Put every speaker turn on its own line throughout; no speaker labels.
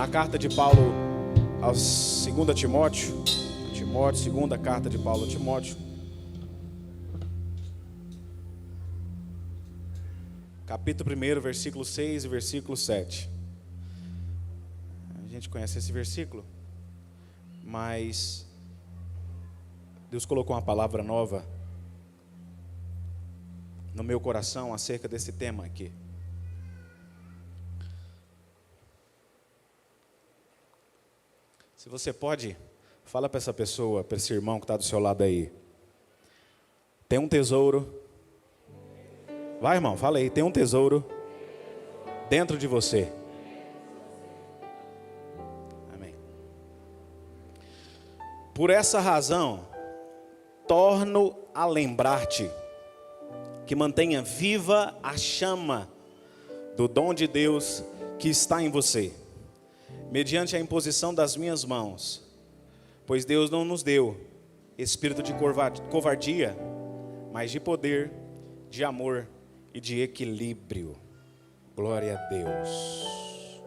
na carta de Paulo aos 2 Timóteo, segunda carta de Paulo a Timóteo, capítulo 1, versículo 6 e versículo 7. A gente conhece esse versículo, mas Deus colocou uma palavra nova no meu coração acerca desse tema aqui. Se você pode, fala para essa pessoa, para esse irmão que está do seu lado aí. Tem um tesouro. Vai, irmão, fala aí. Tem um tesouro dentro de você. Amém. Por essa razão, torno a lembrar-te que mantenha viva a chama do dom de Deus que está em você, mediante a imposição das minhas mãos. Pois Deus não nos deu espírito de covardia, mas de poder, de amor e de equilíbrio. Glória a Deus.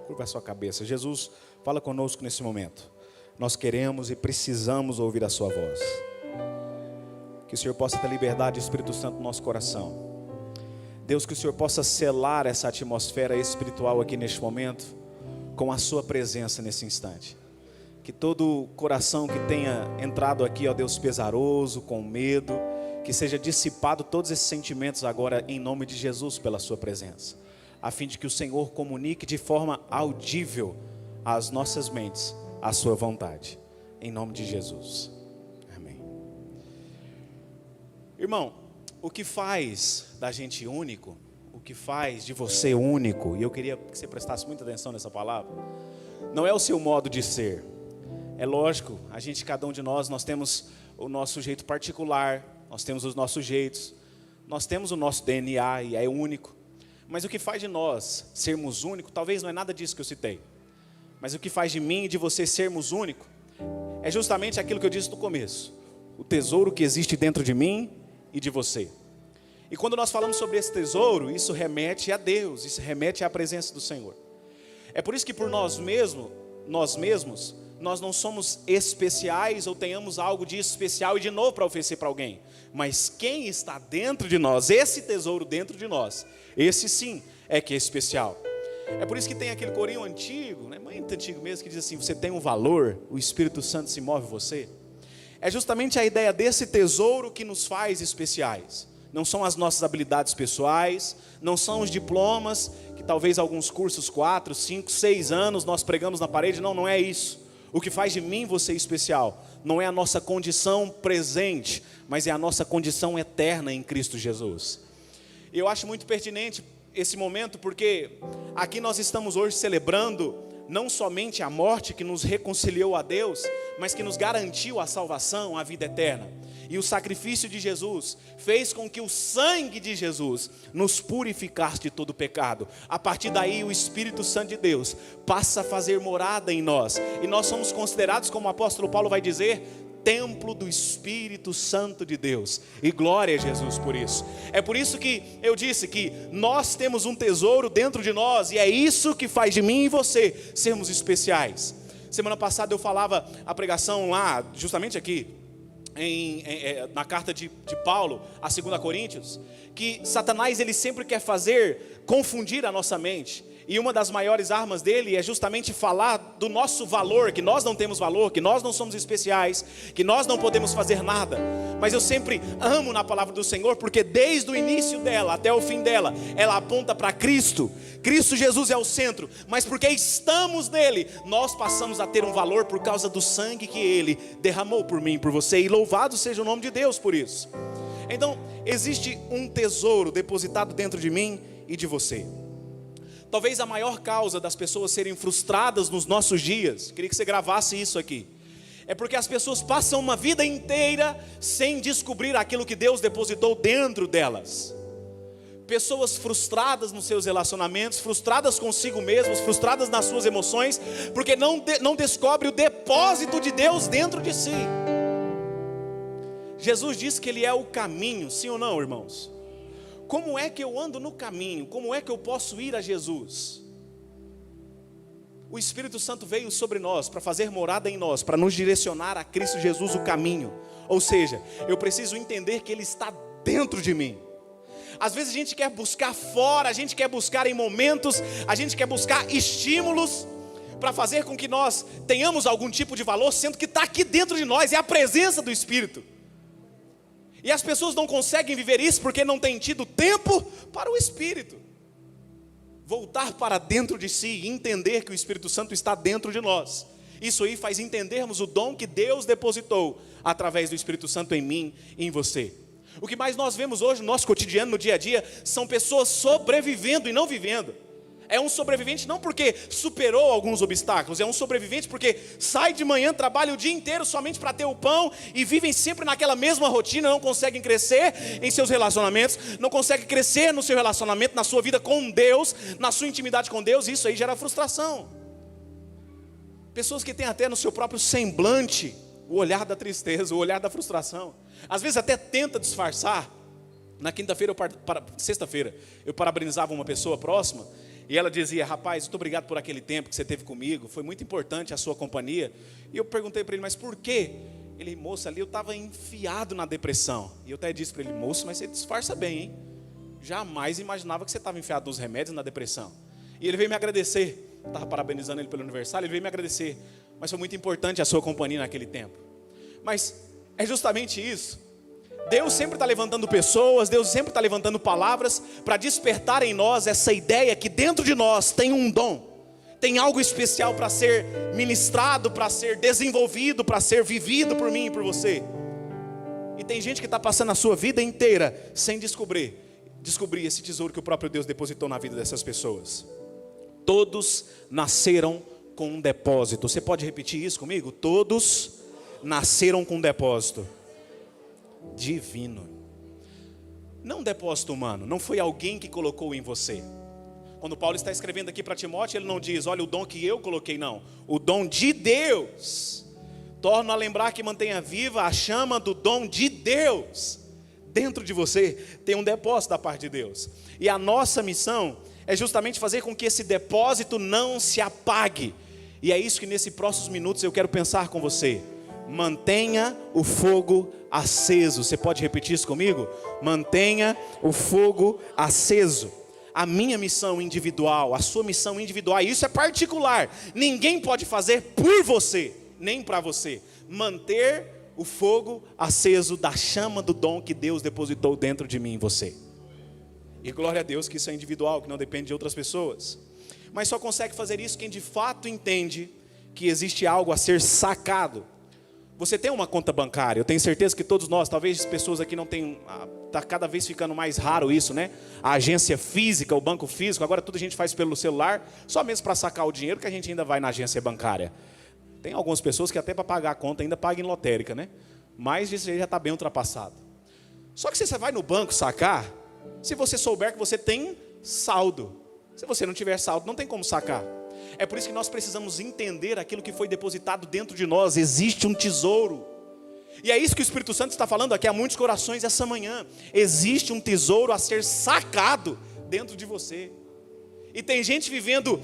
Curva a sua cabeça. Jesus, fala conosco nesse momento. Nós queremos e precisamos ouvir a sua voz. Que o Senhor possa ter liberdade, Espírito Santo, no nosso coração. Deus, que o Senhor possa selar essa atmosfera espiritual aqui neste momento com a sua presença nesse instante. Que todo coração que tenha entrado aqui, ó Deus, pesaroso, com medo, que seja dissipado todos esses sentimentos agora em nome de Jesus pela sua presença, a fim de que o Senhor comunique de forma audível às nossas mentes a sua vontade, em nome de Jesus, amém. Irmão, o que faz da gente único, o que faz de você único, e eu queria que você prestasse muita atenção nessa palavra, não é o seu modo de ser. É lógico, cada um de nós temos o nosso jeito particular, nós temos os nossos jeitos, nós temos o nosso DNA e é único. Mas o que faz de nós sermos únicos, talvez não é nada disso que eu citei, mas o que faz de mim e de você sermos únicos, é justamente aquilo que eu disse no começo, o tesouro que existe dentro de mim e de você. E quando nós falamos sobre esse tesouro, isso remete a Deus, isso remete à presença do Senhor. É por isso que por nós mesmos, nós não somos especiais ou tenhamos algo de especial e de novo para oferecer para alguém. Mas quem está dentro de nós, esse tesouro dentro de nós, esse sim é que é especial. É por isso que tem aquele corinho antigo, né, muito antigo mesmo, que diz assim: você tem um valor, o Espírito Santo se move em você. É justamente a ideia desse tesouro que nos faz especiais. Não são as nossas habilidades pessoais, não são os diplomas, que talvez alguns cursos 4, 5, 6 anos nós pregamos na parede, não é isso. O que faz de mim você especial não é a nossa condição presente, mas é a nossa condição eterna em Cristo Jesus. E eu acho muito pertinente esse momento, porque aqui nós estamos hoje celebrando não somente a morte que nos reconciliou a Deus, mas que nos garantiu a salvação, a vida eterna. E o sacrifício de Jesus fez com que o sangue de Jesus nos purificasse de todo pecado. A partir daí o Espírito Santo de Deus passa a fazer morada em nós. E nós somos considerados, como o apóstolo Paulo vai dizer, templo do Espírito Santo de Deus. E glória a Jesus por isso. É por isso que eu disse que nós temos um tesouro dentro de nós. E é isso que faz de mim e você sermos especiais. Semana passada eu falava a pregação lá, justamente aqui, na carta de Paulo a 2 Coríntios, que Satanás ele sempre quer confundir a nossa mente, e uma das maiores armas dele é justamente falar do nosso valor, que nós não temos valor, que nós não somos especiais, que nós não podemos fazer nada. Mas eu sempre amo na palavra do Senhor, porque desde o início dela até o fim dela, ela aponta para Cristo. Cristo Jesus é o centro, mas porque estamos nele, nós passamos a ter um valor por causa do sangue que ele derramou por mim, por você, e louvado seja o nome de Deus por isso. Então, existe um tesouro depositado dentro de mim e de você. Talvez a maior causa das pessoas serem frustradas nos nossos dias, queria que você gravasse isso aqui, é porque as pessoas passam uma vida inteira sem descobrir aquilo que Deus depositou dentro delas. Pessoas frustradas nos seus relacionamentos, frustradas consigo mesmas, frustradas nas suas emoções, porque não descobre o depósito de Deus dentro de si. Jesus disse que Ele é o caminho, sim ou não, irmãos? Como é que eu ando no caminho? Como é que eu posso ir a Jesus? O Espírito Santo veio sobre nós para fazer morada em nós, para nos direcionar a Cristo Jesus o caminho. Ou seja, eu preciso entender que Ele está dentro de mim. Às vezes a gente quer buscar fora, a gente quer buscar em momentos, a gente quer buscar estímulos para fazer com que nós tenhamos algum tipo de valor, sendo que está aqui dentro de nós, é a presença do Espírito. E as pessoas não conseguem viver isso porque não têm tido tempo para o Espírito. Voltar para dentro de si e entender que o Espírito Santo está dentro de nós. Isso aí faz entendermos o dom que Deus depositou através do Espírito Santo em mim e em você. O que mais nós vemos hoje no nosso cotidiano, no dia a dia, são pessoas sobrevivendo e não vivendo. É um sobrevivente não porque superou alguns obstáculos, é um sobrevivente porque sai de manhã, trabalha o dia inteiro somente para ter o pão e vivem sempre naquela mesma rotina, não conseguem crescer em seus relacionamentos, não conseguem crescer no seu relacionamento, na sua vida com Deus, na sua intimidade com Deus, e isso aí gera frustração. Pessoas que têm até no seu próprio semblante o olhar da tristeza, o olhar da frustração. Às vezes até tenta disfarçar. Na quinta-feira, sexta-feira, eu parabenizava uma pessoa próxima e ela dizia: rapaz, muito obrigado por aquele tempo que você teve comigo, foi muito importante a sua companhia. E eu perguntei para ele: mas por quê? Ele: moço, ali eu estava enfiado na depressão. E eu até disse para ele: moço, mas você disfarça bem, hein? Jamais imaginava que você estava enfiado nos remédios na depressão. E ele veio me agradecer, estava parabenizando ele pelo aniversário, ele veio me agradecer: mas foi muito importante a sua companhia naquele tempo. Mas é justamente isso. Deus sempre está levantando pessoas, Deus sempre está levantando palavras para despertar em nós essa ideia que dentro de nós tem um dom, tem algo especial para ser ministrado, para ser desenvolvido, para ser vivido por mim e por você. E tem gente que está passando a sua vida inteira sem descobrir esse tesouro que o próprio Deus depositou na vida dessas pessoas. Todos nasceram com um depósito. Você pode repetir isso comigo? Todos nasceram com um depósito divino. Não um depósito humano, não foi alguém que colocou em você. Quando Paulo está escrevendo aqui para Timóteo, ele não diz: olha, o dom que eu coloquei, não. O dom de Deus. Torno a lembrar que mantenha viva a chama do dom de Deus. Dentro de você tem um depósito da parte de Deus. E a nossa missão é justamente fazer com que esse depósito não se apague. E é isso que nesses próximos minutos eu quero pensar com você. Mantenha o fogo aceso. Você pode repetir isso comigo? Mantenha o fogo aceso. A minha missão individual, a sua missão individual, isso é particular. Ninguém pode fazer por você, nem para você. Manter o fogo aceso da chama do dom que Deus depositou dentro de mim e em você. E glória a Deus que isso é individual, que não depende de outras pessoas. Mas só consegue fazer isso quem de fato entende que existe algo a ser sacado. Você tem uma conta bancária, eu tenho certeza que todos nós, talvez as pessoas aqui não tenham, está cada vez ficando mais raro isso, né? A agência física, o banco físico, agora tudo a gente faz pelo celular, só mesmo para sacar o dinheiro que a gente ainda vai na agência bancária. Tem algumas pessoas que até para pagar a conta ainda pagam em lotérica, né? Mas isso já está bem ultrapassado. Só que se você vai no banco sacar, se você souber que você tem saldo, se você não tiver saldo, não tem como sacar. É por isso que nós precisamos entender aquilo que foi depositado dentro de nós. Existe um tesouro. E é isso que o Espírito Santo está falando aqui a muitos corações essa manhã. Existe um tesouro a ser sacado dentro de você. E tem gente vivendo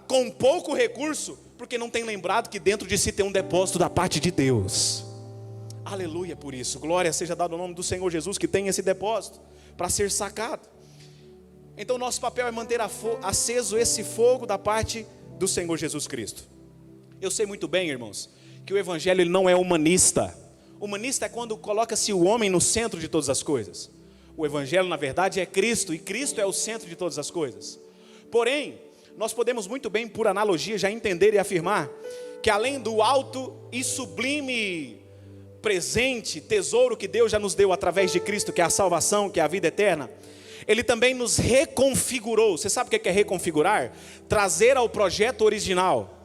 com pouco recurso, porque não tem lembrado que dentro de si tem um depósito da parte de Deus. Aleluia por isso. Glória seja dada ao nome do Senhor Jesus, que tem esse depósito para ser sacado. Então nosso papel é manter aceso esse fogo da parte do Senhor Jesus Cristo. Eu sei muito bem, irmãos, que o Evangelho ele não é humanista. Humanista é quando coloca-se o homem no centro de todas as coisas. O Evangelho, na verdade, é Cristo, e Cristo é o centro de todas as coisas. Porém, nós podemos muito bem, por analogia, já entender e afirmar que além do alto e sublime presente, tesouro que Deus já nos deu através de Cristo, que é a salvação, que é a vida eterna, Ele também nos reconfigurou. Você sabe o que é reconfigurar? Trazer ao projeto original.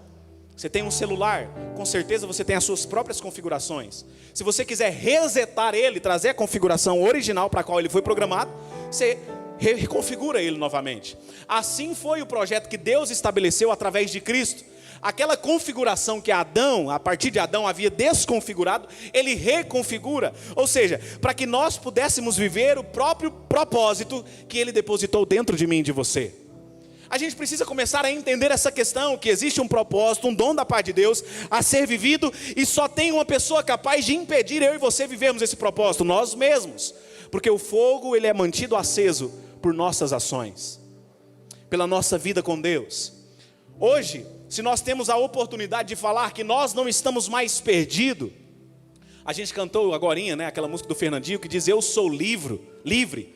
Você tem um celular, com certeza você tem as suas próprias configurações. Se você quiser resetar ele, trazer a configuração original para a qual ele foi programado, você reconfigura ele novamente. Assim foi o projeto que Deus estabeleceu através de Cristo. Aquela configuração que Adão, a partir de Adão, havia desconfigurado, ele reconfigura. Ou seja, para que nós pudéssemos viver o próprio propósito que ele depositou dentro de mim e de você. A gente precisa começar a entender essa questão, que existe um propósito, um dom da parte de Deus a ser vivido, e só tem uma pessoa capaz de impedir eu e você vivermos esse propósito, nós mesmos. Porque o fogo, ele é mantido aceso por nossas ações, pela nossa vida com Deus. Hoje, se nós temos a oportunidade de falar que nós não estamos mais perdidos, a gente cantou agorinha, né, aquela música do Fernandinho que diz: eu sou livre,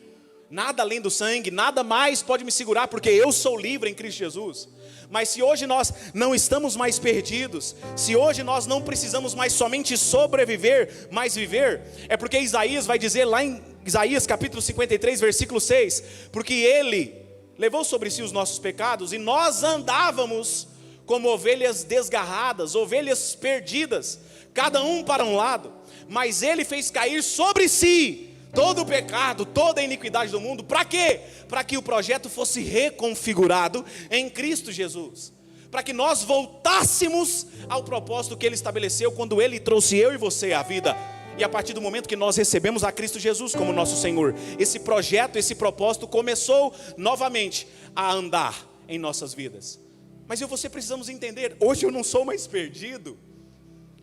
nada além do sangue, nada mais pode me segurar, porque eu sou livre em Cristo Jesus. Mas se hoje nós não estamos mais perdidos, se hoje nós não precisamos mais somente sobreviver, mas viver, é porque Isaías vai dizer lá em Isaías capítulo 53, versículo 6, porque Ele levou sobre si os nossos pecados, e nós andávamos como ovelhas desgarradas, ovelhas perdidas, cada um para um lado, mas Ele fez cair sobre si todo o pecado, toda a iniquidade do mundo. Para quê? Para que o projeto fosse reconfigurado em Cristo Jesus, para que nós voltássemos ao propósito que Ele estabeleceu quando Ele trouxe eu e você à vida. E a partir do momento que nós recebemos a Cristo Jesus como nosso Senhor, esse projeto, esse propósito começou novamente a andar em nossas vidas. Mas eu e você precisamos entender, hoje eu não sou mais perdido,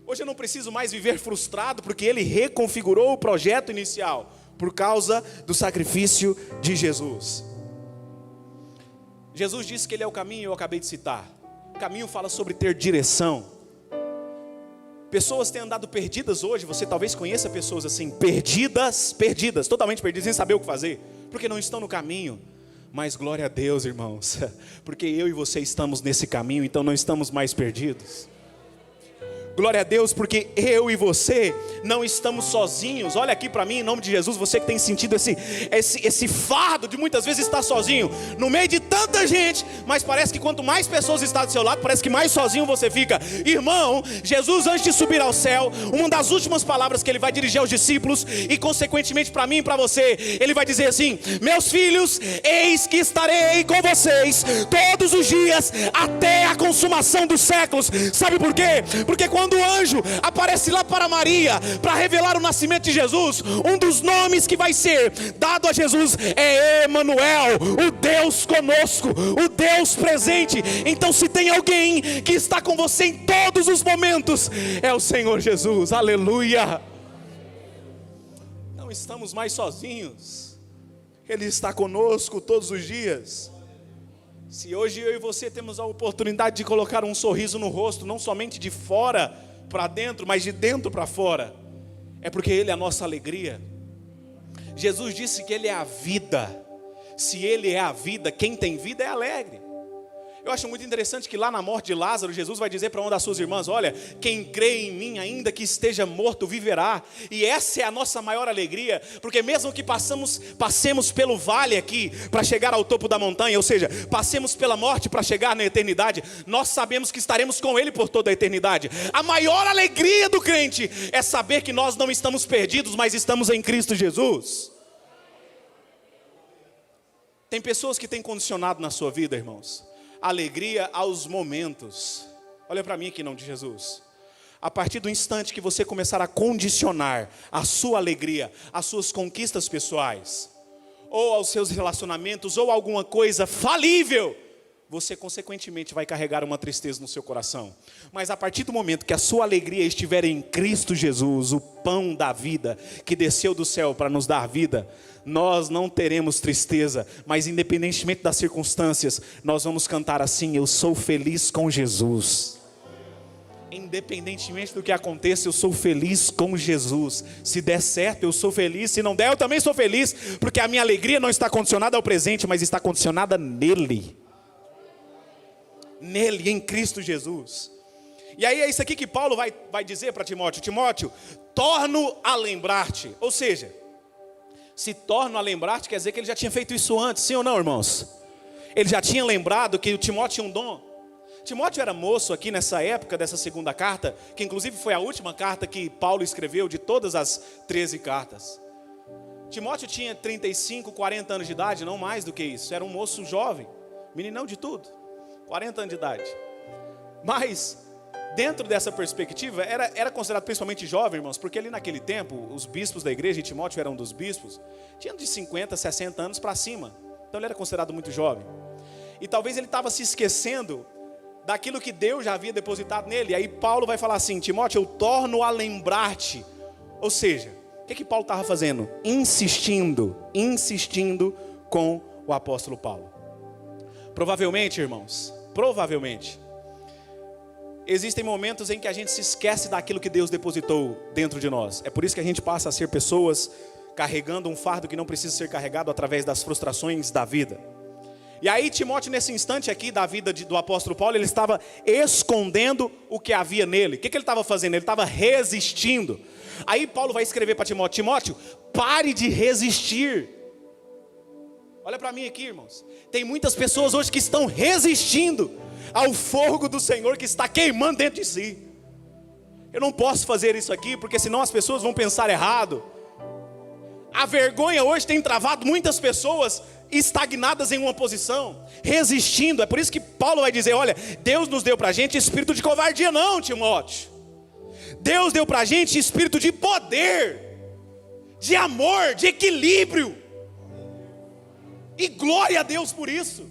hoje eu não preciso mais viver frustrado, porque Ele reconfigurou o projeto inicial, por causa do sacrifício de Jesus. Jesus disse que Ele é o caminho, eu acabei de citar. O caminho fala sobre ter direção. Pessoas têm andado perdidas hoje, você talvez conheça pessoas assim, perdidas, totalmente perdidas, sem saber o que fazer, porque não estão no caminho. Mas glória a Deus, irmãos, porque eu e você estamos nesse caminho, então não estamos mais perdidos. Glória a Deus, porque eu e você não estamos sozinhos. Olha aqui para mim, em nome de Jesus, você que tem sentido esse fardo de muitas vezes estar sozinho, no meio de tanta gente, mas parece que quanto mais pessoas estão do seu lado, parece que mais sozinho você fica. Irmão, Jesus, antes de subir ao céu, uma das últimas palavras que Ele vai dirigir aos discípulos, e consequentemente para mim e para você, Ele vai dizer assim: meus filhos, eis que estarei com vocês todos os dias, até a consumação dos séculos. Sabe por quê? Porque quando o anjo aparece lá para Maria, para revelar o nascimento de Jesus, um dos nomes que vai ser dado a Jesus é Emanuel, o Deus conosco, o Deus presente. Então se tem alguém que está com você em todos os momentos, é o Senhor Jesus, aleluia. Não estamos mais sozinhos, Ele está conosco todos os dias. Se hoje eu e você temos a oportunidade de colocar um sorriso no rosto, não somente de fora para dentro, mas de dentro para fora, é porque Ele é a nossa alegria. Jesus disse que Ele é a vida. Se Ele é a vida, quem tem vida é alegre. Eu acho muito interessante que lá na morte de Lázaro, Jesus vai dizer para uma das suas irmãs: olha, quem crê em mim, ainda que esteja morto, viverá. E essa é a nossa maior alegria, porque mesmo que passemos pelo vale aqui, para chegar ao topo da montanha, ou seja, passemos pela morte para chegar na eternidade, nós sabemos que estaremos com Ele por toda a eternidade. A maior alegria do crente é saber que nós não estamos perdidos, mas estamos em Cristo Jesus. Tem pessoas que têm condicionado na sua vida, irmãos, alegria aos momentos. Olha para mim aqui, em nome de Jesus. A partir do instante que você começar a condicionar a sua alegria às suas conquistas pessoais, ou aos seus relacionamentos, ou alguma coisa falível, você consequentemente vai carregar uma tristeza no seu coração. Mas a partir do momento que a sua alegria estiver em Cristo Jesus, o pão da vida, que desceu do céu para nos dar vida, nós não teremos tristeza, mas independentemente das circunstâncias, nós vamos cantar assim: eu sou feliz com Jesus. Independentemente do que aconteça, eu sou feliz com Jesus. Se der certo, eu sou feliz. Se não der, eu também sou feliz, porque a minha alegria não está condicionada ao presente, mas está condicionada nele. Nele, em Cristo Jesus. E aí é isso aqui que Paulo vai dizer para Timóteo: Timóteo, torno a lembrar-te. Ou seja, se torno a lembrar-te, quer dizer que ele já tinha feito isso antes, sim ou não, irmãos? Ele já tinha lembrado que o Timóteo tinha um dom. Timóteo era moço aqui nessa época dessa segunda carta, que inclusive foi a última carta que Paulo escreveu de todas as 13 cartas. Timóteo tinha 35, 40 anos de idade, não mais do que isso. Era um moço jovem, meninão de tudo, 40 anos de idade. Mas dentro dessa perspectiva, era considerado principalmente jovem, irmãos, porque ali naquele tempo, os bispos da igreja, e Timóteo era um dos bispos, tinham de 50, 60 anos para cima. Então ele era considerado muito jovem. E talvez ele estava se esquecendo daquilo que Deus já havia depositado nele. E aí Paulo vai falar assim: Timóteo, eu torno a lembrar-te. Ou seja, o que Paulo estava fazendo? Insistindo com o apóstolo Paulo. Provavelmente, irmãos, existem momentos em que a gente se esquece daquilo que Deus depositou dentro de nós. É por isso que a gente passa a ser pessoas carregando um fardo que não precisa ser carregado através das frustrações da vida. E aí Timóteo, nesse instante aqui da vida do apóstolo Paulo, ele estava escondendo o que havia nele. O que ele estava fazendo? Ele estava resistindo. Aí Paulo vai escrever para Timóteo: Timóteo, pare de resistir. Olha para mim aqui, irmãos. Tem muitas pessoas hoje que estão resistindo ao fogo do Senhor que está queimando dentro de si. Eu não posso fazer isso aqui, porque senão as pessoas vão pensar errado. A vergonha hoje tem travado muitas pessoas estagnadas em uma posição, resistindo. É por isso que Paulo vai dizer: olha, Deus nos deu para a gente espírito de covardia não, Timóteo. Deus deu para a gente espírito de poder, de amor, de equilíbrio. E glória a Deus por isso.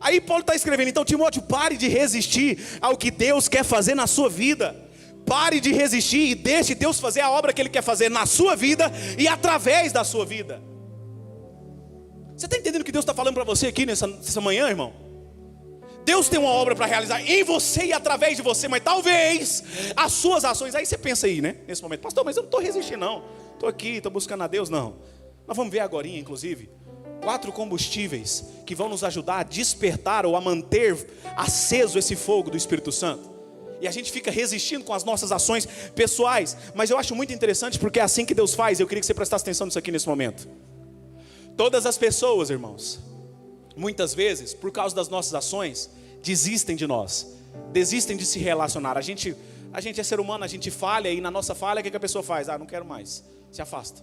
Aí Paulo está escrevendo: então Timóteo, pare de resistir ao que Deus quer fazer na sua vida. Pare de resistir e deixe Deus fazer a obra que Ele quer fazer na sua vida e através da sua vida. Você está entendendo o que Deus está falando para você aqui nessa manhã, irmão? Deus tem uma obra para realizar em você e através de você, mas talvez as suas ações, aí você pensa aí, né, nesse momento: pastor, mas eu não estou resistindo não, estou aqui, estou buscando a Deus. Não, nós vamos ver agora, inclusive, 4 combustíveis que vão nos ajudar a despertar ou a manter aceso esse fogo do Espírito Santo. E a gente fica resistindo com as nossas ações pessoais. Mas eu acho muito interessante, porque é assim que Deus faz. Eu queria que você prestasse atenção nisso aqui nesse momento. Todas as pessoas, irmãos, muitas vezes, por causa das nossas ações, desistem de nós, desistem de se relacionar. A gente é ser humano, a gente falha. E na nossa falha, o que a pessoa faz? Não quero mais, se afasta.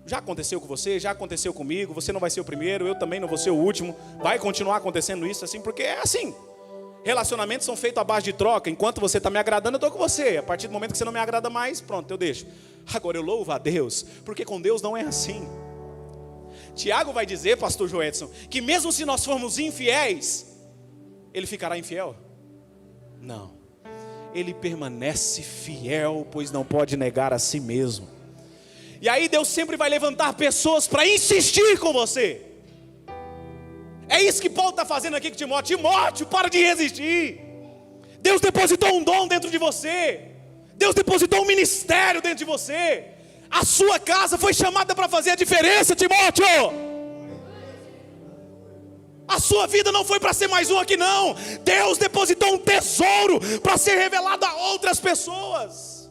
Já aconteceu com você, já aconteceu comigo. Você não vai ser o primeiro, eu também não vou ser o último. Vai continuar acontecendo isso assim, porque é assim. Relacionamentos são feitos à base de troca. Enquanto você está me agradando, eu estou com você. A partir do momento que você não me agrada mais, pronto, eu deixo. Agora eu louvo a Deus, porque com Deus não é assim. Tiago vai dizer, pastor Joedson, que mesmo se nós formos infiéis, Ele ficará infiel? Não. Ele permanece fiel, pois não pode negar a si mesmo. E aí Deus sempre vai levantar pessoas para insistir com você. É isso que Paulo está fazendo aqui com Timóteo. Timóteo, para de resistir. Deus depositou um dom dentro de você. Deus depositou um ministério dentro de você. A sua casa foi chamada para fazer a diferença, Timóteo. A sua vida não foi para ser mais um aqui não. Deus depositou um tesouro para ser revelado a outras pessoas.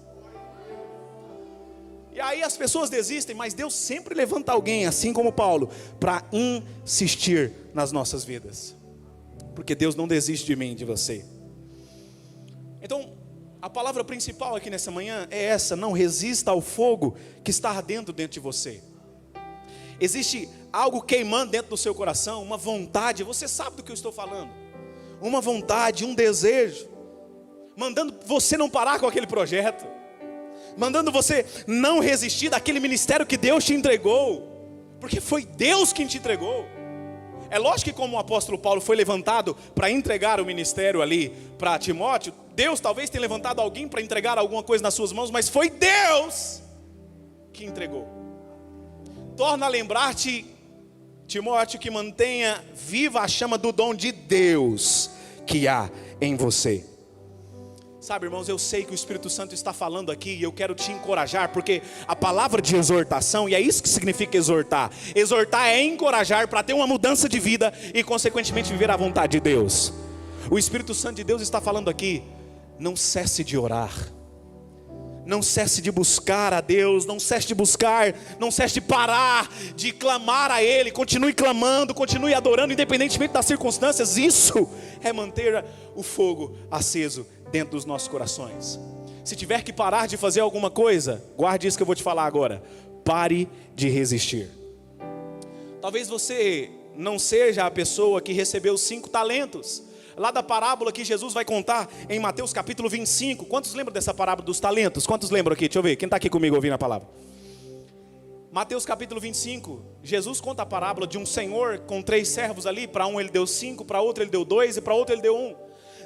E aí as pessoas desistem, mas Deus sempre levanta alguém, assim como Paulo, para insistir nas nossas vidas. Porque Deus não desiste de mim, de você. Então, a palavra principal aqui nessa manhã é essa: não resista ao fogo que está ardendo dentro de você. Existe algo queimando dentro do seu coração, uma vontade, você sabe do que eu estou falando. Uma vontade, um desejo, mandando você não parar com aquele projeto, mandando você não resistir daquele ministério que Deus te entregou, porque foi Deus quem te entregou. É lógico que como o apóstolo Paulo foi levantado para entregar o ministério ali para Timóteo, Deus talvez tenha levantado alguém para entregar alguma coisa nas suas mãos, mas foi Deus que entregou. Torna a lembrar-te, Timóteo, que mantenha viva a chama do dom de Deus que há em você. Sabe, irmãos, eu sei que o Espírito Santo está falando aqui e eu quero te encorajar, porque a palavra de exortação, e é isso que significa exortar. Exortar é encorajar para ter uma mudança de vida e consequentemente viver a vontade de Deus. O Espírito Santo de Deus está falando aqui: não cesse de orar, não cesse de buscar a Deus, não cesse de buscar, não cesse de parar, de clamar a Ele. Continue clamando, continue adorando, independentemente das circunstâncias. Isso é manter o fogo aceso dentro dos nossos corações. Se tiver que parar de fazer alguma coisa, guarde isso que eu vou te falar agora: pare de resistir. Talvez você não seja a pessoa que recebeu 5 talentos, lá da parábola que Jesus vai contar em Mateus capítulo 25. Quantos lembram dessa parábola dos talentos? Quantos lembram aqui? Deixa eu ver, quem está aqui comigo ouvindo a palavra? Mateus capítulo 25, Jesus conta a parábola de um senhor com 3 servos ali. Para um ele deu 5, para outro ele deu 2 e para outro ele deu 1.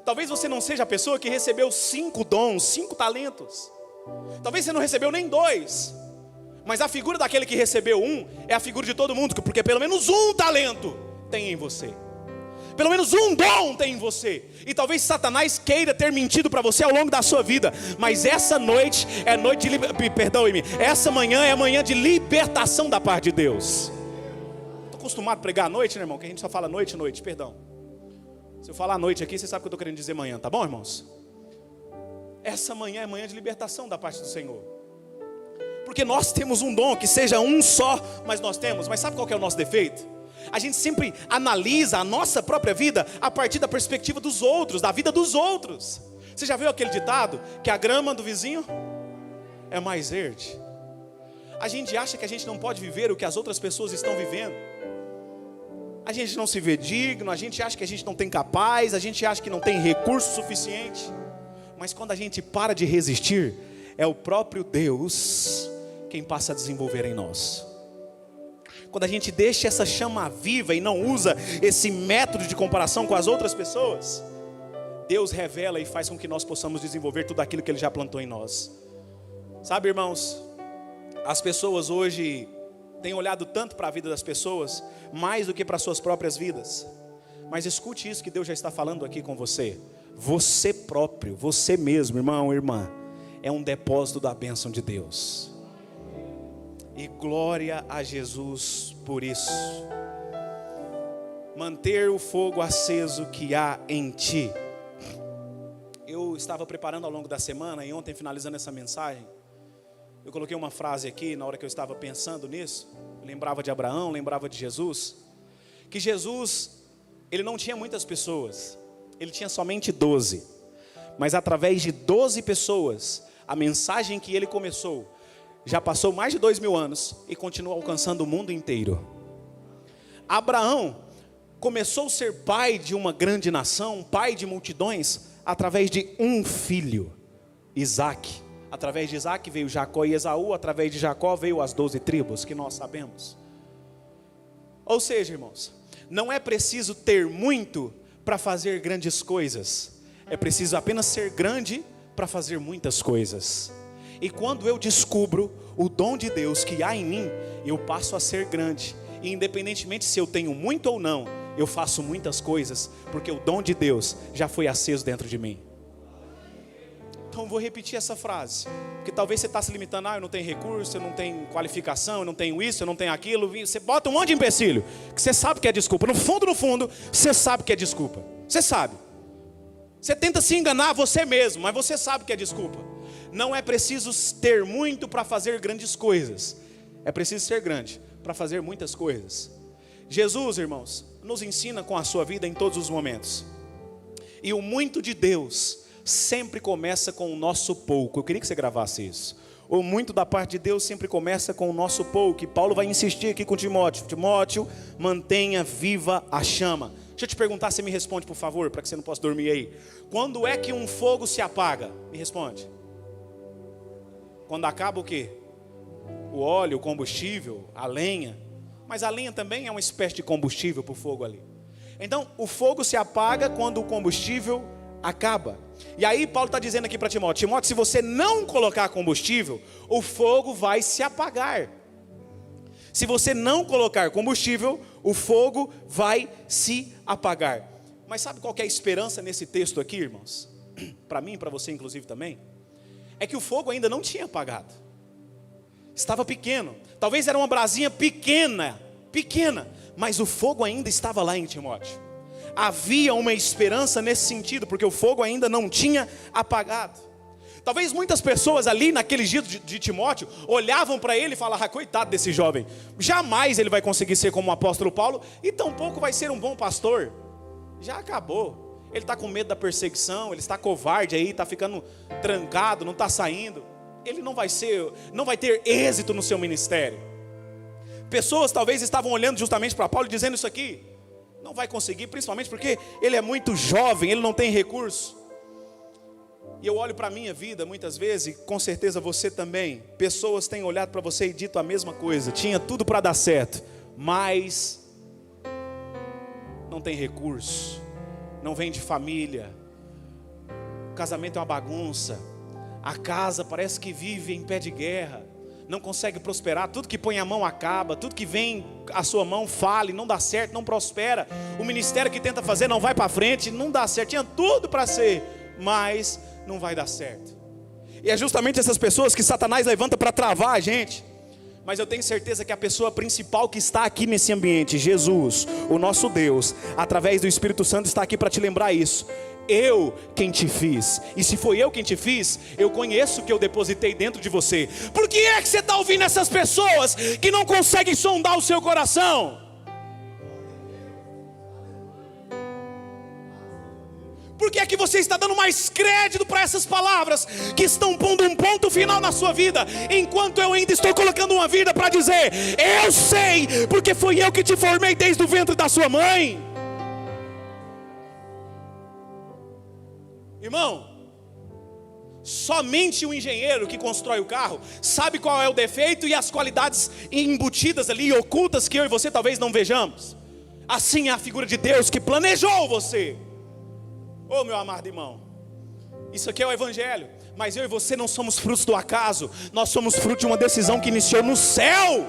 Talvez você não seja a pessoa que recebeu 5 dons, 5 talentos. Talvez você não recebeu nem 2. Mas a figura daquele que recebeu 1 é a figura de todo mundo, porque pelo menos um talento tem em você. Pelo menos um dom tem em você. E talvez Satanás queira ter mentido para você ao longo da sua vida. Mas essa noite é noite de perdoe-me. Essa manhã é manhã de libertação da parte de Deus. Estou acostumado a pregar à noite, né, irmão? Que a gente só fala noite, perdão. Se eu falar noite aqui, você sabe o que eu estou querendo dizer manhã, tá bom, irmãos? Essa manhã é manhã de libertação da parte do Senhor. Porque nós temos um dom, que seja um só, mas nós temos. Mas sabe qual que é o nosso defeito? A gente sempre analisa a nossa própria vida a partir da perspectiva dos outros, da vida dos outros. Você já viu aquele ditado que a grama do vizinho é mais verde? A gente acha que a gente não pode viver o que as outras pessoas estão vivendo. A gente não se vê digno, a gente acha que a gente não tem capaz, a gente acha que não tem recurso suficiente. Mas quando a gente para de resistir, é o próprio Deus quem passa a desenvolver em nós. Quando a gente deixa essa chama viva e não usa esse método de comparação com as outras pessoas, Deus revela e faz com que nós possamos desenvolver tudo aquilo que Ele já plantou em nós. Sabe, irmãos, as pessoas hoje têm olhado tanto para a vida das pessoas, mais do que para as suas próprias vidas. Mas escute isso que Deus já está falando aqui com você. Você próprio, você mesmo, irmão, irmã, é um depósito da bênção de Deus. E glória a Jesus por isso. Manter o fogo aceso que há em ti. Eu estava preparando ao longo da semana e ontem, finalizando essa mensagem, eu coloquei uma frase aqui na hora que eu estava pensando nisso. Eu lembrava de Abraão, lembrava de Jesus. Que Jesus, ele não tinha muitas pessoas, ele tinha somente 12. Mas através de 12 pessoas, a mensagem que ele começou já passou mais de 2000 anos e continua alcançando o mundo inteiro. Abraão começou a ser pai de uma grande nação, pai de multidões, através de um filho, Isaque. Através de Isaque veio Jacó e Esaú, através de Jacó veio as 12 tribos, que nós sabemos. Ou seja, irmãos, não é preciso ter muito para fazer grandes coisas. É preciso apenas ser grande para fazer muitas coisas. E quando eu descubro o dom de Deus que há em mim, eu passo a ser grande. E independentemente se eu tenho muito ou não, eu faço muitas coisas, porque o dom de Deus já foi aceso dentro de mim. Então eu vou repetir essa frase, porque talvez você está se limitando, eu não tenho recurso, eu não tenho qualificação, eu não tenho isso, eu não tenho aquilo. Você bota um monte de empecilho, que você sabe que é desculpa. No fundo, você sabe que é desculpa. Você sabe. Você tenta se enganar você mesmo, mas você sabe que é desculpa. Não é preciso ter muito para fazer grandes coisas. É preciso ser grande para fazer muitas coisas. Jesus, irmãos, nos ensina com a sua vida em todos os momentos. E o muito de Deus sempre começa com o nosso pouco. Eu queria que você gravasse isso. O muito da parte de Deus sempre começa com o nosso pouco. E Paulo vai insistir aqui com Timóteo. Timóteo, mantenha viva a chama. Deixa eu te perguntar, você me responde por favor, para que você não possa dormir aí. Quando é que um fogo se apaga? Me responde. Quando acaba o quê? O óleo, o combustível, a lenha. Mas a lenha também é uma espécie de combustível para o fogo ali. Então, o fogo se apaga quando o combustível acaba. E aí Paulo está dizendo aqui para Timóteo: Timóteo, se você não colocar combustível, o fogo vai se apagar. Se você não colocar combustível, o fogo vai se apagar. Mas sabe qual que é a esperança nesse texto aqui, irmãos? Para mim, para você inclusive também. É que o fogo ainda não tinha apagado. Estava pequeno. Talvez era uma brasinha pequena, mas o fogo ainda estava lá em Timóteo. Havia uma esperança nesse sentido, porque o fogo ainda não tinha apagado. Talvez muitas pessoas ali naqueles dias de Timóteo olhavam para ele e falavam: coitado desse jovem, jamais ele vai conseguir ser como o apóstolo Paulo, e tampouco vai ser um bom pastor. Já acabou. Ele está com medo da perseguição, ele está covarde aí, está ficando trancado, não está saindo. Ele não vai ter êxito no seu ministério. Pessoas talvez estavam olhando justamente para Paulo, dizendo isso aqui: não vai conseguir, principalmente porque ele é muito jovem, ele não tem recurso. E eu olho para a minha vida muitas vezes, com certeza você também. Pessoas têm olhado para você e dito a mesma coisa. Tinha tudo para dar certo, mas não tem recurso, não vem de família, o casamento é uma bagunça, a casa parece que vive em pé de guerra, não consegue prosperar, tudo que põe a mão acaba, tudo que vem a sua mão fale, não dá certo, não prospera, o ministério que tenta fazer não vai para frente, não dá certo, tinha tudo para ser, mas não vai dar certo. E é justamente essas pessoas que Satanás levanta para travar a gente. Mas eu tenho certeza que a pessoa principal que está aqui nesse ambiente, Jesus, o nosso Deus, através do Espírito Santo, está aqui para te lembrar isso. Eu quem te fiz, e se foi eu quem te fiz, eu conheço o que eu depositei dentro de você. Por que é que você está ouvindo essas pessoas que não conseguem sondar o seu coração? Por que é que você está dando mais crédito para essas palavras que estão pondo um ponto final na sua vida, enquanto eu ainda estou colocando uma vida para dizer: eu sei, porque foi eu que te formei desde o ventre da sua mãe? Irmão, somente o engenheiro que constrói o carro sabe qual é o defeito e as qualidades embutidas ali, ocultas, que eu e você talvez não vejamos. Assim é a figura de Deus que planejou você. Oh, meu amado irmão, isso aqui é o Evangelho, mas eu e você não somos frutos do acaso, nós somos fruto de uma decisão que iniciou no céu.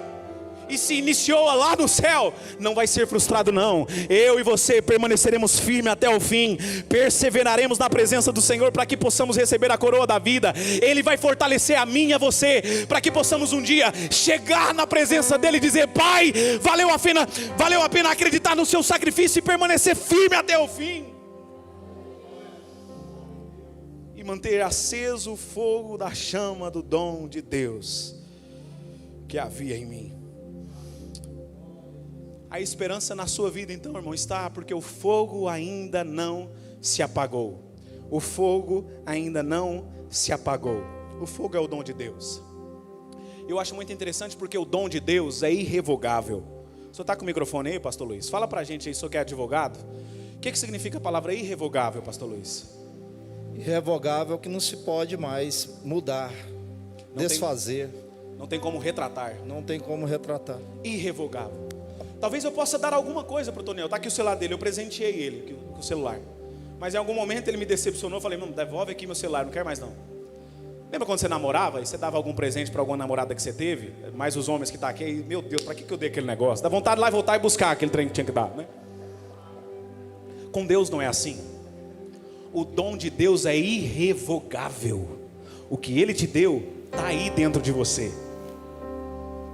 E se iniciou lá no céu, não vai ser frustrado não. Eu e você permaneceremos firmes até o fim, perseveraremos na presença do Senhor para que possamos receber a coroa da vida. Ele vai fortalecer a mim e a você, para que possamos um dia chegar na presença dele e dizer: Pai, valeu a pena acreditar no seu sacrifício e permanecer firme até o fim. E manter aceso o fogo da chama do dom de Deus que havia em mim. A esperança na sua vida então, irmão, está porque o fogo ainda não se apagou. O fogo ainda não se apagou. O fogo é o dom de Deus. Eu acho muito interessante porque o dom de Deus é irrevogável. O senhor está com o microfone aí, pastor Luiz? Fala pra gente aí, o senhor que é advogado. O que significa a palavra irrevogável, pastor Luiz?
Irrevogável, que não se pode mais mudar, desfazer.
Não tem como retratar.
Não tem como retratar.
Irrevogável. Talvez eu possa dar alguma coisa para o Tonel. Está aqui o celular dele, eu presenteei ele com o celular. Mas em algum momento ele me decepcionou. Eu falei: não, devolve aqui meu celular, não quero mais não. Lembra quando você namorava e você dava algum presente para alguma namorada que você teve? Mais os homens que estão aqui, meu Deus, para que eu dei aquele negócio? Dá vontade de lá e voltar e buscar aquele trem que tinha que dar, né? Com Deus não é assim. O dom de Deus é irrevogável. O que Ele te deu está aí dentro de você.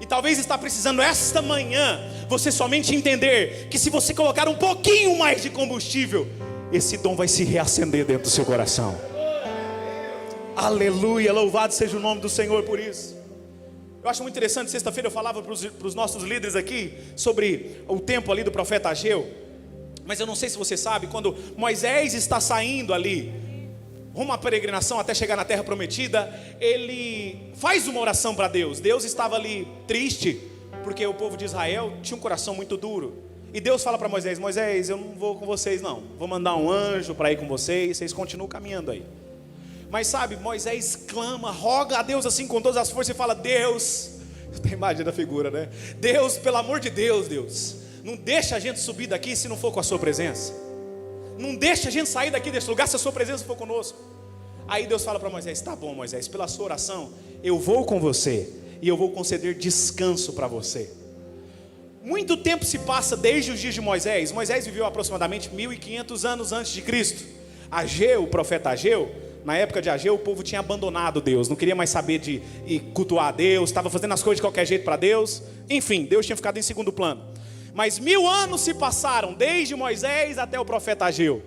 E talvez está precisando esta manhã você somente entender que se você colocar um pouquinho mais de combustível, esse dom vai se reacender dentro do seu coração. Aleluia, louvado seja o nome do Senhor por isso. Eu acho muito interessante, sexta-feira eu falava para os nossos líderes aqui sobre o tempo ali do profeta Ageu. Mas eu não sei se você sabe, quando Moisés está saindo ali rumo à peregrinação até chegar na terra prometida, ele faz uma oração para Deus. Deus estava ali triste, porque o povo de Israel tinha um coração muito duro. E Deus fala para Moisés: Moisés, eu não vou com vocês não, vou mandar um anjo para ir com vocês continuam caminhando aí. Mas sabe, Moisés clama, roga a Deus assim com todas as forças e fala: Deus, tem imagem da figura, né? Deus, pelo amor de Deus, Deus, não deixa a gente subir daqui se não for com a sua presença. Não deixa a gente sair daqui desse lugar se a sua presença for conosco. Aí Deus fala para Moisés: tá bom, Moisés, pela sua oração eu vou com você e eu vou conceder descanso para você. Muito tempo se passa desde os dias de Moisés. Moisés viveu aproximadamente 1500 anos antes de Cristo. Ageu, o profeta Ageu, na época de Ageu, o povo tinha abandonado Deus, não queria mais saber de cultuar a Deus, estava fazendo as coisas de qualquer jeito para Deus. Enfim, Deus tinha ficado em segundo plano. Mas 1000 anos se passaram, desde Moisés até o profeta Ageu.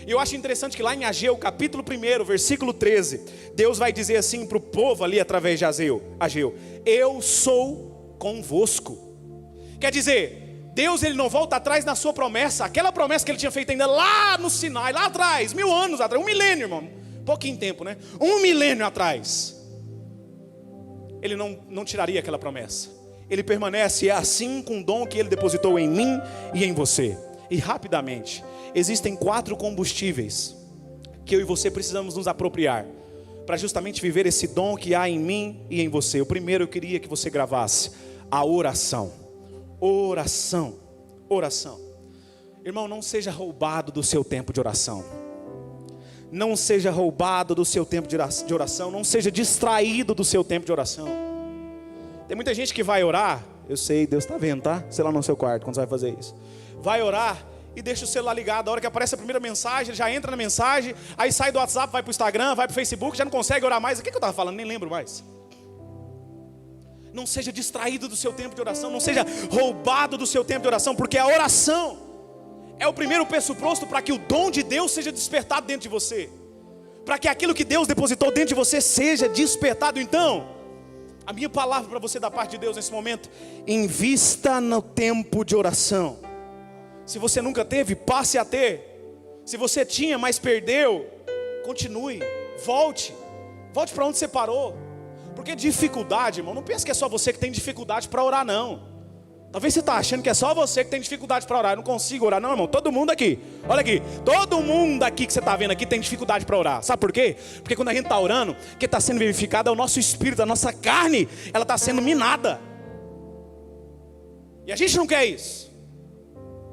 E eu acho interessante que lá em Ageu, capítulo 1, versículo 13, Deus vai dizer assim para o povo ali através de Ageu: eu sou convosco. Quer dizer, Deus ele não volta atrás na sua promessa, aquela promessa que ele tinha feito ainda lá no Sinai, lá atrás, 1000 anos atrás, 1 milênio, irmão, pouquinho tempo, né? 1 milênio atrás. Ele não tiraria aquela promessa. Ele permanece assim com o dom que Ele depositou em mim e em você. E rapidamente, existem 4 combustíveis que eu e você precisamos nos apropriar para justamente viver esse dom que há em mim e em você. O primeiro eu queria que você gravasse: a oração. Oração, oração. Irmão, não seja roubado do seu tempo de oração. Não seja roubado do seu tempo de oração. Não seja distraído do seu tempo de oração. Tem muita gente que vai orar. Eu sei, Deus está vendo, tá? Sei lá no seu quarto quando você vai fazer isso. Vai orar e deixa o celular ligado. A hora que aparece a primeira mensagem, ele já entra na mensagem. Aí sai do WhatsApp, vai para o Instagram, vai para o Facebook. Já não consegue orar mais. O que eu estava falando? Nem lembro mais. Não seja distraído do seu tempo de oração. Não seja roubado do seu tempo de oração. Porque a oração é o primeiro pressuposto para que o dom de Deus seja despertado dentro de você. Para que aquilo que Deus depositou dentro de você seja despertado. Então, a minha palavra para você da parte de Deus nesse momento: invista no tempo de oração. Se você nunca teve, passe a ter. Se você tinha, mas perdeu, continue, volte para onde você parou. Porque dificuldade, irmão, não pense que é só você que tem dificuldade para orar, não. Talvez você está achando que é só você que tem dificuldade para orar. Eu não consigo orar, não, irmão. Todo mundo aqui, olha aqui, todo mundo aqui que você está vendo aqui tem dificuldade para orar. Sabe por quê? Porque quando a gente está orando, o que está sendo verificado é o nosso espírito, a nossa carne, ela está sendo minada. E a gente não quer isso.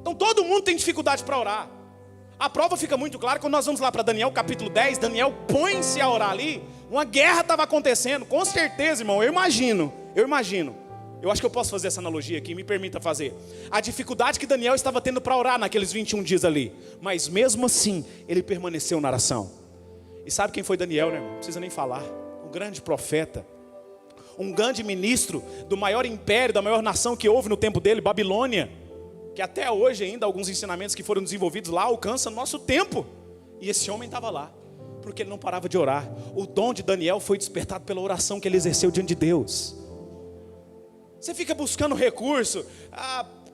Então todo mundo tem dificuldade para orar. A prova fica muito clara quando nós vamos lá para Daniel capítulo 10. Daniel põe-se a orar ali. Uma guerra estava acontecendo, com certeza, irmão. Eu imagino. Eu acho que eu posso fazer essa analogia aqui, me permita fazer. A dificuldade que Daniel estava tendo para orar naqueles 21 dias ali. Mas mesmo assim, ele permaneceu na oração. E sabe quem foi Daniel, né, irmão? Não precisa nem falar. Um grande profeta. Um grande ministro do maior império, da maior nação que houve no tempo dele, Babilônia. Que até hoje ainda alguns ensinamentos que foram desenvolvidos lá alcançam nosso tempo. E esse homem estava lá, porque ele não parava de orar. O dom de Daniel foi despertado pela oração que ele exerceu diante de Deus. Você fica buscando recurso,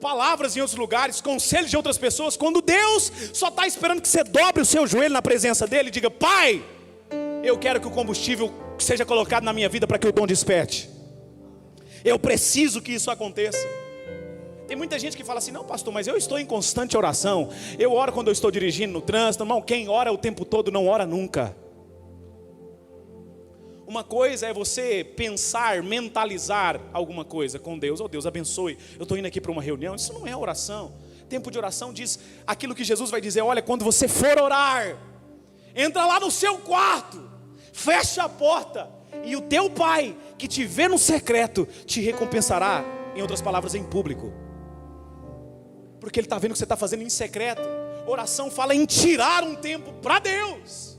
palavras em outros lugares, conselhos de outras pessoas, quando Deus só está esperando que você dobre o seu joelho na presença dele e diga: Pai, eu quero que o combustível seja colocado na minha vida para que o dom desperte. Eu preciso que isso aconteça. Tem muita gente que fala assim: não, pastor, mas eu estou em constante oração. Eu oro quando eu estou dirigindo no trânsito. Irmão, quem ora o tempo todo não ora nunca. Uma coisa é você pensar, mentalizar alguma coisa com Deus. Oh, Deus abençoe, eu estou indo aqui para uma reunião. Isso não é oração. Tempo de oração diz aquilo que Jesus vai dizer: olha, quando você for orar, entra lá no seu quarto, fecha a porta, e o teu pai que te vê no secreto te recompensará, em outras palavras, em público. Porque ele está vendo o que você está fazendo em secreto. Oração fala em tirar um tempo para Deus.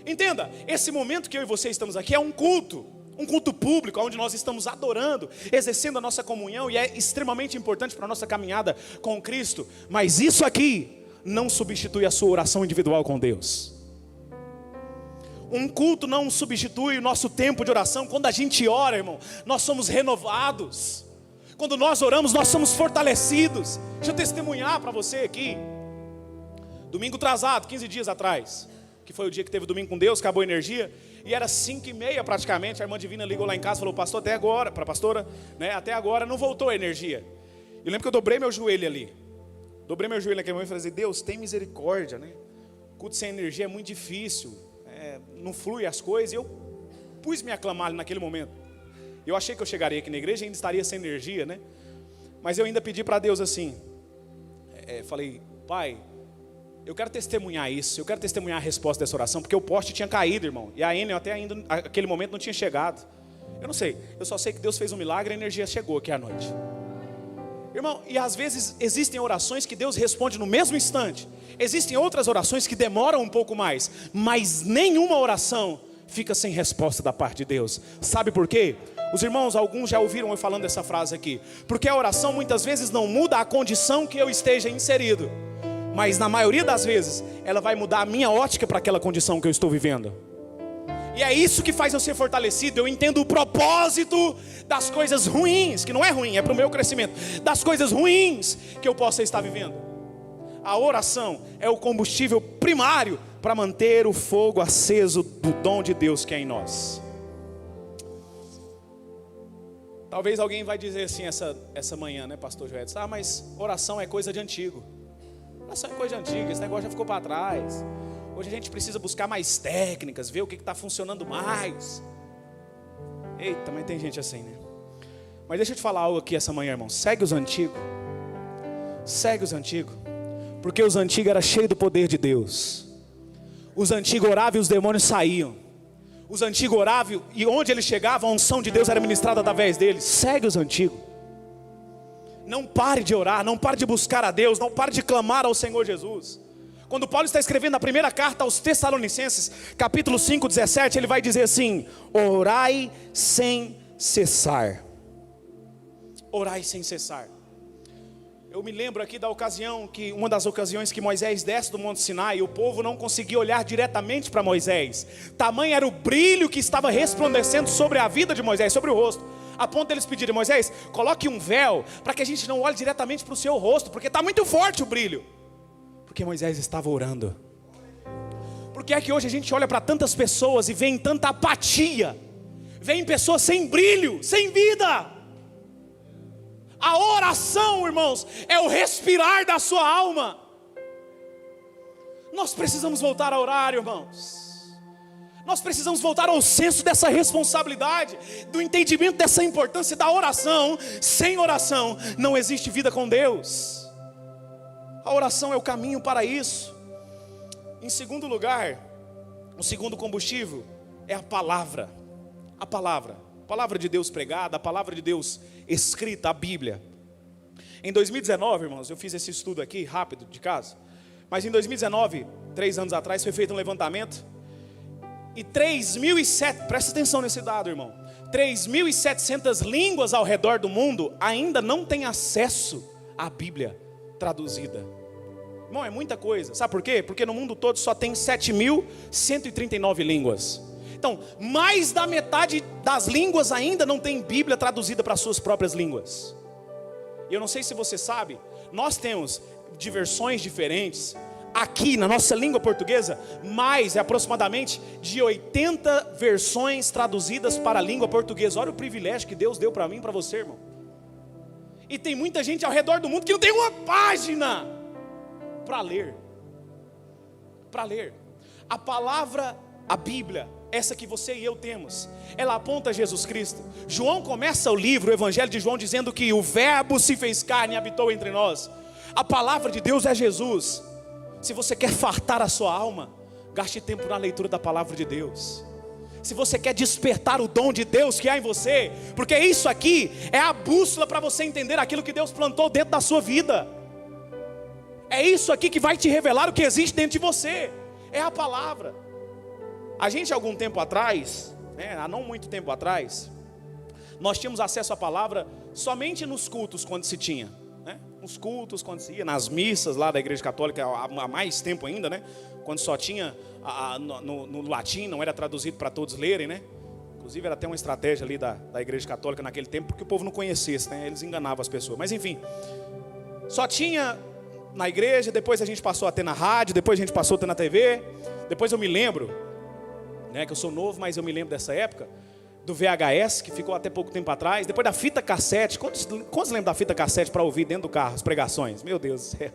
Entenda, esse momento que eu e você estamos aqui é um culto público, onde nós estamos adorando, exercendo a nossa comunhão, e é extremamente importante para a nossa caminhada com Cristo. Mas isso aqui não substitui a sua oração individual com Deus. Um culto não substitui o nosso tempo de oração. Quando a gente ora, irmão, nós somos renovados. Quando nós oramos, nós somos fortalecidos. Deixa eu testemunhar para você aqui. Domingo atrasado, 15 dias atrás, que foi o dia que teve o domingo com Deus, acabou a energia, e era 5h30 praticamente. A irmã Divina ligou lá em casa e falou: pastor, até agora, para a pastora, né, até agora não voltou a energia. Eu lembro que eu dobrei meu joelho ali. Dobrei meu joelho naquele momento e falei assim: Deus, tem misericórdia, né? Culto sem energia é muito difícil, não flui as coisas. E eu pus me aclamar ali naquele momento. Eu achei que eu chegaria aqui na igreja e ainda estaria sem energia, né? Mas eu ainda pedi para Deus assim, falei: Pai, eu quero testemunhar isso, eu quero testemunhar a resposta dessa oração, porque o poste tinha caído, irmão, e a Enel até ainda naquele momento não tinha chegado. Eu não sei, eu só sei que Deus fez um milagre e a energia chegou aqui à noite. Irmão, e às vezes existem orações que Deus responde no mesmo instante. Existem outras orações que demoram um pouco mais, mas nenhuma oração fica sem resposta da parte de Deus. Sabe por quê? Os irmãos, alguns já ouviram eu falando essa frase aqui. Porque a oração muitas vezes não muda a condição que eu esteja inserido, mas na maioria das vezes ela vai mudar a minha ótica para aquela condição que eu estou vivendo. E é isso que faz eu ser fortalecido. Eu entendo o propósito das coisas ruins, que não é ruim, é para o meu crescimento, das coisas ruins que eu possa estar vivendo. A oração é o combustível primário para manter o fogo aceso do dom de Deus que é em nós. Talvez alguém vai dizer assim essa manhã, né, pastor Joedson? Ah, mas oração é coisa de antigo. Oração é coisa de antiga, esse negócio já ficou para trás. Hoje a gente precisa buscar mais técnicas, ver o que está funcionando mais. Eita, mas tem gente assim, né? Mas deixa eu te falar algo aqui essa manhã, irmão. Segue os antigos. Segue os antigos. Porque os antigos eram cheios do poder de Deus. Os antigos oravam e os demônios saíam. Os antigos oravam e onde eles chegavam, a unção de Deus era ministrada através deles. Segue os antigos. Não pare de orar, não pare de buscar a Deus, não pare de clamar ao Senhor Jesus. Quando Paulo está escrevendo a primeira carta aos Tessalonicenses, capítulo 5, 17, ele vai dizer assim: orai sem cessar. Orai sem cessar. Eu me lembro aqui da ocasião, uma das ocasiões que Moisés desce do Monte Sinai, e o povo não conseguia olhar diretamente para Moisés. Tamanho era o brilho que estava resplandecendo sobre a vida de Moisés, sobre o rosto, a ponto deles pedirem: Moisés, coloque um véu, para que a gente não olhe diretamente para o seu rosto, porque está muito forte o brilho. Porque Moisés estava orando. Porque é que hoje a gente olha para tantas pessoas e vê em tanta apatia, vê em pessoas sem brilho, sem vida. A oração, irmãos, é o respirar da sua alma. Nós precisamos voltar a orar, irmãos. Nós precisamos voltar ao senso dessa responsabilidade, do entendimento dessa importância da oração. Sem oração não existe vida com Deus. A oração é o caminho para isso. Em segundo lugar, o segundo combustível é a palavra. A palavra de Deus pregada, a palavra de Deus escrita, a Bíblia. Em 2019, irmãos, eu fiz esse estudo aqui, rápido, de casa. Mas em 2019, 3 anos atrás, foi feito um levantamento. E 3.700, presta atenção nesse dado, irmão. 3.700 línguas ao redor do mundo ainda não têm acesso à Bíblia traduzida. Irmão, é muita coisa. Sabe por quê? Porque no mundo todo só tem 7.139 línguas. Então, mais da metade das línguas ainda não tem Bíblia traduzida para as suas próprias línguas. E eu não sei se você sabe, nós temos de versões diferentes. Aqui na nossa língua portuguesa, aproximadamente de 80 versões traduzidas para a língua portuguesa. Olha o privilégio que Deus deu para mim e para você, irmão. E tem muita gente ao redor do mundo que não tem uma página para ler. A palavra, a Bíblia, essa que você e eu temos, ela aponta a Jesus Cristo. João começa o livro, o Evangelho de João, dizendo que o Verbo se fez carne e habitou entre nós. A palavra de Deus é Jesus. Se você quer fartar a sua alma, gaste tempo na leitura da palavra de Deus. Se você quer despertar o dom de Deus que há em você, porque isso aqui é a bússola para você entender aquilo que Deus plantou dentro da sua vida. É isso aqui que vai te revelar o que existe dentro de você. É a palavra. A gente, algum tempo atrás, há não muito tempo atrás, nós tínhamos acesso à palavra somente nos cultos, quando se tinha. Nos cultos, quando se ia, nas missas lá da Igreja Católica, há mais tempo ainda, quando só tinha no latim, não era traduzido para todos lerem, Inclusive era até uma estratégia ali da Igreja Católica naquele tempo, porque o povo não conhecesse, eles enganavam as pessoas. Mas enfim, só tinha na igreja, depois a gente passou a ter na rádio, depois a gente passou a ter na TV. Depois eu me lembro, que eu sou novo, mas eu me lembro dessa época, do VHS, que ficou até pouco tempo atrás. Depois da fita cassete. Quantos lembram da fita cassete para ouvir dentro do carro, as pregações? Meu Deus do céu.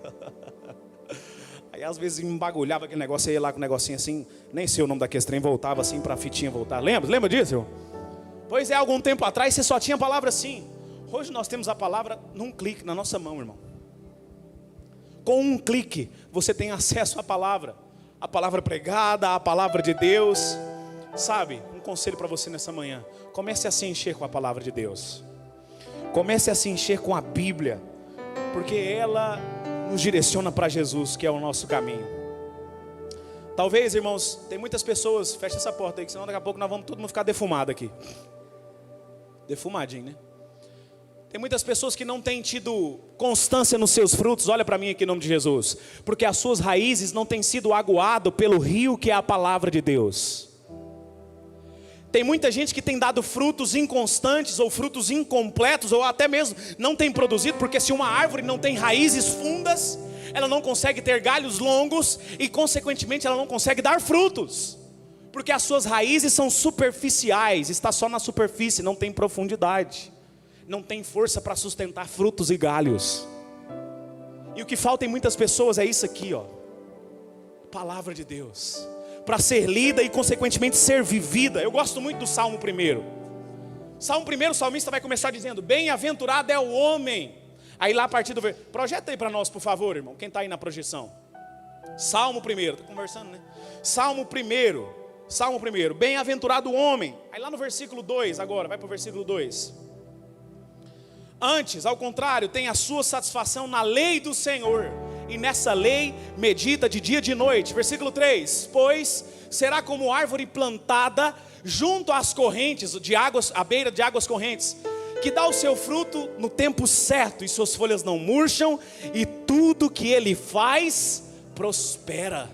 Aí às vezes me embagulhava aquele negócio, eu ia lá com um negocinho assim, nem sei o nome daquele trem, voltava assim para a fitinha voltar. Lembra disso, irmão? Pois é, algum tempo atrás você só tinha a palavra assim. Hoje nós temos a palavra num clique na nossa mão, irmão. Com um clique você tem acesso à palavra pregada, à palavra de Deus. Sabe, um conselho para você nessa manhã: comece a se encher com a palavra de Deus. Comece a se encher com a Bíblia, porque ela nos direciona para Jesus, que é o nosso caminho. Talvez, irmãos, tem muitas pessoas, fecha essa porta aí, que senão daqui a pouco nós vamos todo mundo ficar defumado aqui. Defumadinho, Tem muitas pessoas que não têm tido constância nos seus frutos. Olha para mim aqui em nome de Jesus. Porque as suas raízes não têm sido aguado pelo rio que é a palavra de Deus. Tem muita gente que tem dado frutos inconstantes, ou frutos incompletos, ou até mesmo não tem produzido, porque se uma árvore não tem raízes fundas, ela não consegue ter galhos longos, e consequentemente ela não consegue dar frutos, porque as suas raízes são superficiais, está só na superfície, não tem profundidade, não tem força para sustentar frutos e galhos. E o que falta em muitas pessoas é isso aqui, palavra de Deus, para ser lida e consequentemente ser vivida. Eu gosto muito do Salmo 1. Salmo 1, o salmista vai começar dizendo: bem-aventurado é o homem. Aí lá a partir do projeta aí para nós, por favor, irmão, quem está aí na projeção. Salmo 1, está conversando, né? Salmo 1, bem-aventurado o homem. Aí lá no versículo 2, agora, vai para o versículo 2. Antes, ao contrário, tem a sua satisfação na lei do Senhor, e nessa lei medita de dia e de noite. Versículo 3: pois será como árvore plantada junto às correntes de águas, à beira de águas correntes, que dá o seu fruto no tempo certo, e suas folhas não murcham, e tudo que ele faz prospera.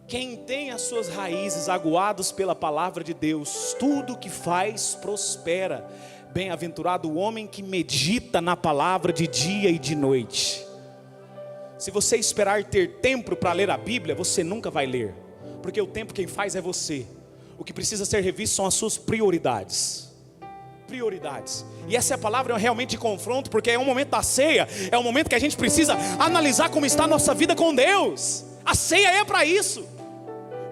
Quem tem as suas raízes aguadas pela palavra de Deus, tudo que faz prospera. Bem-aventurado o homem que medita na palavra de dia e de noite. Se você esperar ter tempo para ler a Bíblia, você nunca vai ler, porque o tempo quem faz é você. O que precisa ser revisto são as suas prioridades. E essa é a palavra realmente de confronto, porque é um momento da ceia, é um momento que a gente precisa analisar como está a nossa vida com Deus. A ceia é para isso,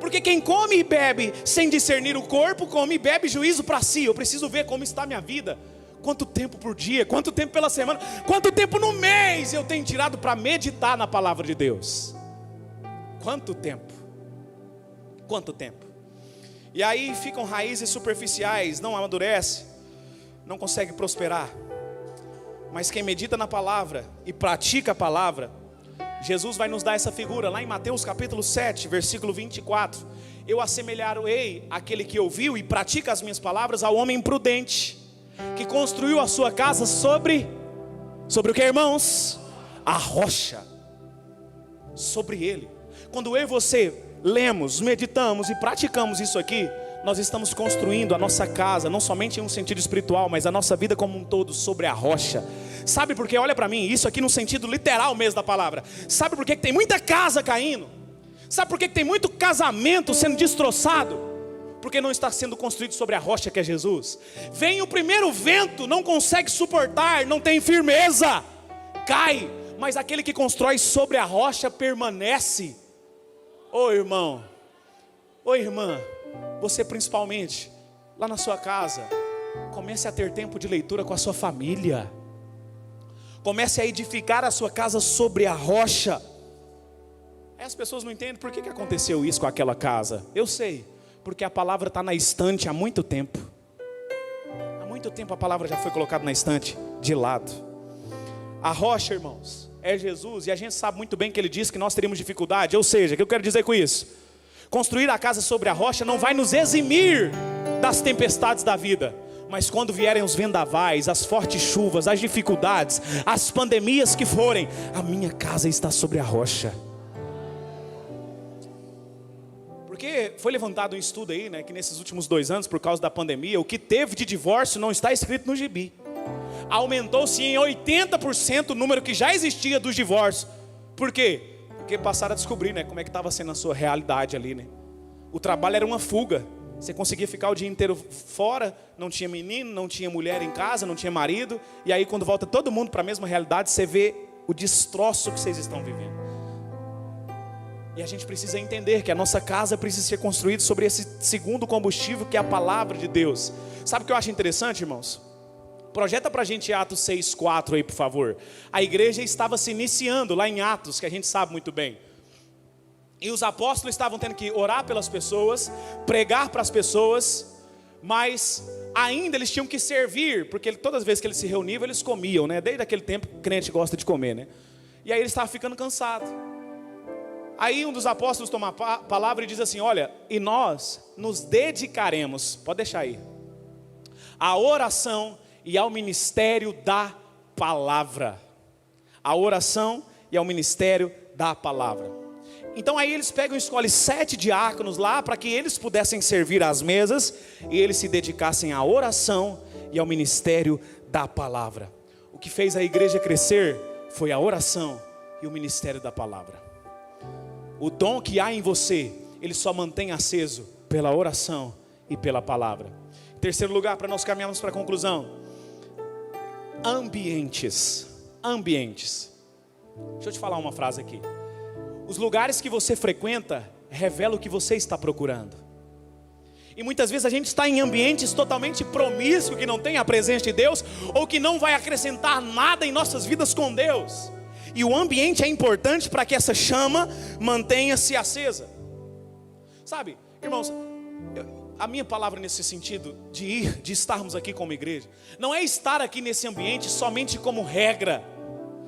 porque quem come e bebe sem discernir o corpo, come e bebe juízo para si. Eu preciso ver como está a minha vida. Quanto tempo por dia, quanto tempo pela semana, quanto tempo no mês eu tenho tirado para meditar na palavra de Deus? Quanto tempo? E aí ficam raízes superficiais, não amadurece, não consegue prosperar. Mas quem medita na palavra e pratica a palavra, Jesus vai nos dar essa figura lá em Mateus capítulo 7, versículo 24. Eu assemelharei aquele que ouviu e pratica as minhas palavras ao homem prudente, que construiu a sua casa sobre o que, irmãos? A rocha. Sobre ele. Quando eu e você lemos, meditamos e praticamos isso aqui, nós estamos construindo a nossa casa, não somente em um sentido espiritual, mas a nossa vida como um todo sobre a rocha. Sabe por quê? Olha para mim, isso aqui no sentido literal mesmo da palavra. Sabe por quê que tem muita casa caindo? Sabe por quê que tem muito casamento sendo destroçado? Porque não está sendo construído sobre a rocha que é Jesus. Vem o primeiro vento, não consegue suportar, não tem firmeza, cai. Mas aquele que constrói sobre a rocha permanece. Ô irmão, ô irmã, você principalmente, lá na sua casa, comece a ter tempo de leitura com a sua família. Comece a edificar a sua casa sobre a rocha. Aí as pessoas não entendem por que aconteceu isso com aquela casa. Eu sei, porque a palavra está na estante há muito tempo. Há muito tempo a palavra já foi colocada na estante, de lado. A rocha, irmãos, é Jesus, e a gente sabe muito bem que ele diz que nós teríamos dificuldade. Ou seja, o que eu quero dizer com isso? Construir a casa sobre a rocha não vai nos eximir das tempestades da vida, mas quando vierem os vendavais, as fortes chuvas, as dificuldades, as pandemias que forem, a minha casa está sobre a rocha. Porque foi levantado um estudo aí, né, que nesses últimos 2 anos, por causa da pandemia, o que teve de divórcio não está escrito no gibi. Aumentou-se em 80% o número que já existia dos divórcios. Por quê? Porque passaram a descobrir, né, como é que estava sendo a sua realidade ali, né? O trabalho era uma fuga. Você conseguia ficar o dia inteiro fora, não tinha menino, não tinha mulher em casa, não tinha marido. E aí quando volta todo mundo para a mesma realidade, você vê o destroço que vocês estão vivendo. E a gente precisa entender que a nossa casa precisa ser construída sobre esse segundo combustível, que é a palavra de Deus. Sabe o que eu acho interessante, irmãos? Projeta para a gente Atos 6:4 aí, por favor. A igreja estava se iniciando lá em Atos, que a gente sabe muito bem. E os apóstolos estavam tendo que orar pelas pessoas, pregar para as pessoas, mas ainda eles tinham que servir, porque todas as vezes que eles se reuniam, eles comiam, né? Desde aquele tempo, o crente gosta de comer, né? E aí eles estavam ficando cansados. Aí um dos apóstolos toma a palavra e diz assim: olha, e nós nos dedicaremos, pode deixar aí, à oração e ao ministério da palavra. A oração e ao ministério da palavra. Então aí eles pegam e escolhem 7 diáconos lá, para que eles pudessem servir às mesas, e eles se dedicassem à oração e ao ministério da palavra. O que fez a igreja crescer foi a oração e o ministério da palavra. O dom que há em você, ele só mantém aceso pela oração e pela palavra. Em terceiro lugar, para nós caminharmos para a conclusão, ambientes. Deixa eu te falar uma frase aqui. Os lugares que você frequenta revelam o que você está procurando. E muitas vezes a gente está em ambientes totalmente promíscuos, que não tem a presença de Deus, ou que não vai acrescentar nada em nossas vidas com Deus. E o ambiente é importante para que essa chama mantenha-se acesa. Sabe, irmãos, a minha palavra nesse sentido de estarmos aqui como igreja, não é estar aqui nesse ambiente somente como regra,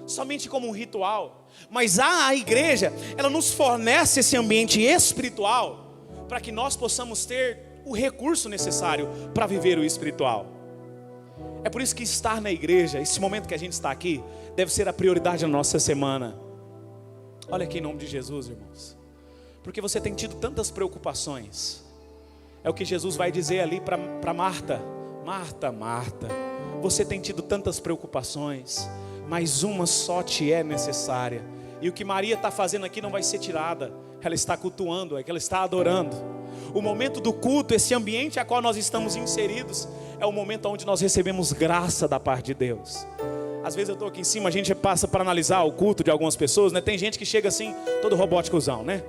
somente como um ritual, mas a igreja, ela nos fornece esse ambiente espiritual, para que nós possamos ter o recurso necessário para viver o espiritual. É por isso que estar na igreja, esse momento que a gente está aqui, deve ser a prioridade da nossa semana. Olha aqui em nome de Jesus, irmãos, porque você tem tido tantas preocupações. É o que Jesus vai dizer ali para Marta: Marta, Marta, você tem tido tantas preocupações, mas uma só te é necessária. E o que Maria está fazendo aqui não vai ser tirada. Ela está cultuando, é que ela está adorando. O momento do culto, esse ambiente a qual nós estamos inseridos, é o momento onde nós recebemos graça da parte de Deus. Às vezes eu estou aqui em cima, a gente passa para analisar o culto de algumas pessoas, né? Tem gente que chega assim, todo robóticozão, né?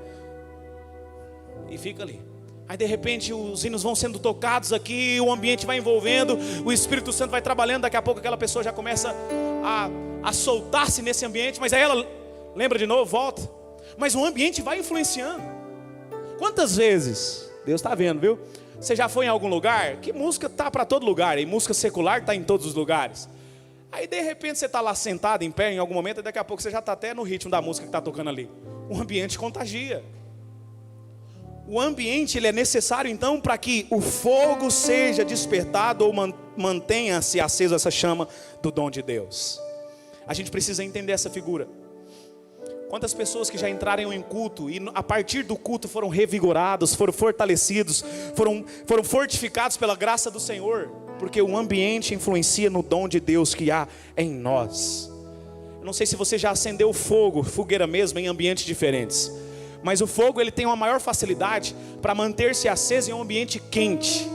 E fica ali. Aí de repente os hinos vão sendo tocados aqui, o ambiente vai envolvendo, o Espírito Santo vai trabalhando, daqui a pouco aquela pessoa já começa a soltar-se nesse ambiente, mas aí ela lembra de novo, volta. Mas o ambiente vai influenciando. Quantas vezes, Deus está vendo, viu? Você já foi em algum lugar, que música está para todo lugar, e música secular está em todos os lugares. Aí de repente você está lá sentado em pé em algum momento, e daqui a pouco você já está até no ritmo da música que está tocando ali. O ambiente contagia. O ambiente ele é necessário então para que o fogo seja despertado ou mantenha-se acesa essa chama do dom de Deus. A gente precisa entender essa figura. Quantas pessoas que já entraram em culto e a partir do culto foram revigorados, foram fortalecidos, foram fortificados pela graça do Senhor, porque o ambiente influencia no dom de Deus que há em nós. Eu não sei se você já acendeu fogo, fogueira mesmo, em ambientes diferentes, mas o fogo ele tem uma maior facilidade para manter-se aceso em um ambiente quente.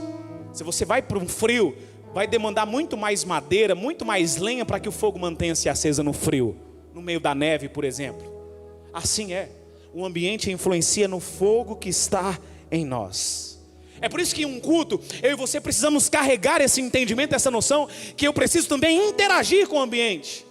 Se você vai para um frio, vai demandar muito mais madeira, muito mais lenha para que o fogo mantenha-se aceso no frio, no meio da neve, por exemplo. Assim é, o ambiente influencia no fogo que está em nós. É por isso que em um culto, eu e você precisamos carregar esse entendimento, essa noção, que eu preciso também interagir com o ambiente.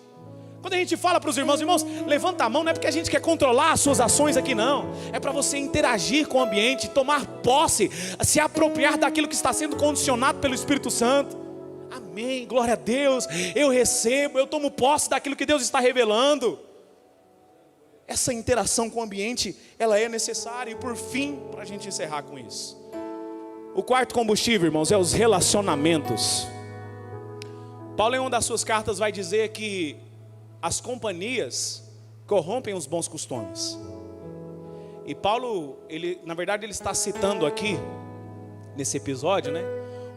Quando a gente fala para os irmãos, levanta a mão, não é porque a gente quer controlar as suas ações aqui não. É para você interagir com o ambiente, tomar posse, se apropriar daquilo que está sendo condicionado pelo Espírito Santo. Amém, glória a Deus, eu recebo, eu tomo posse daquilo que Deus está revelando. Essa interação com o ambiente, ela é necessária. E por fim, para a gente encerrar com isso, o quarto combustível, irmãos, é os relacionamentos. Paulo em uma das suas cartas vai dizer que as companhias corrompem os bons costumes. E Paulo, na verdade ele está citando aqui, nesse episódio, né,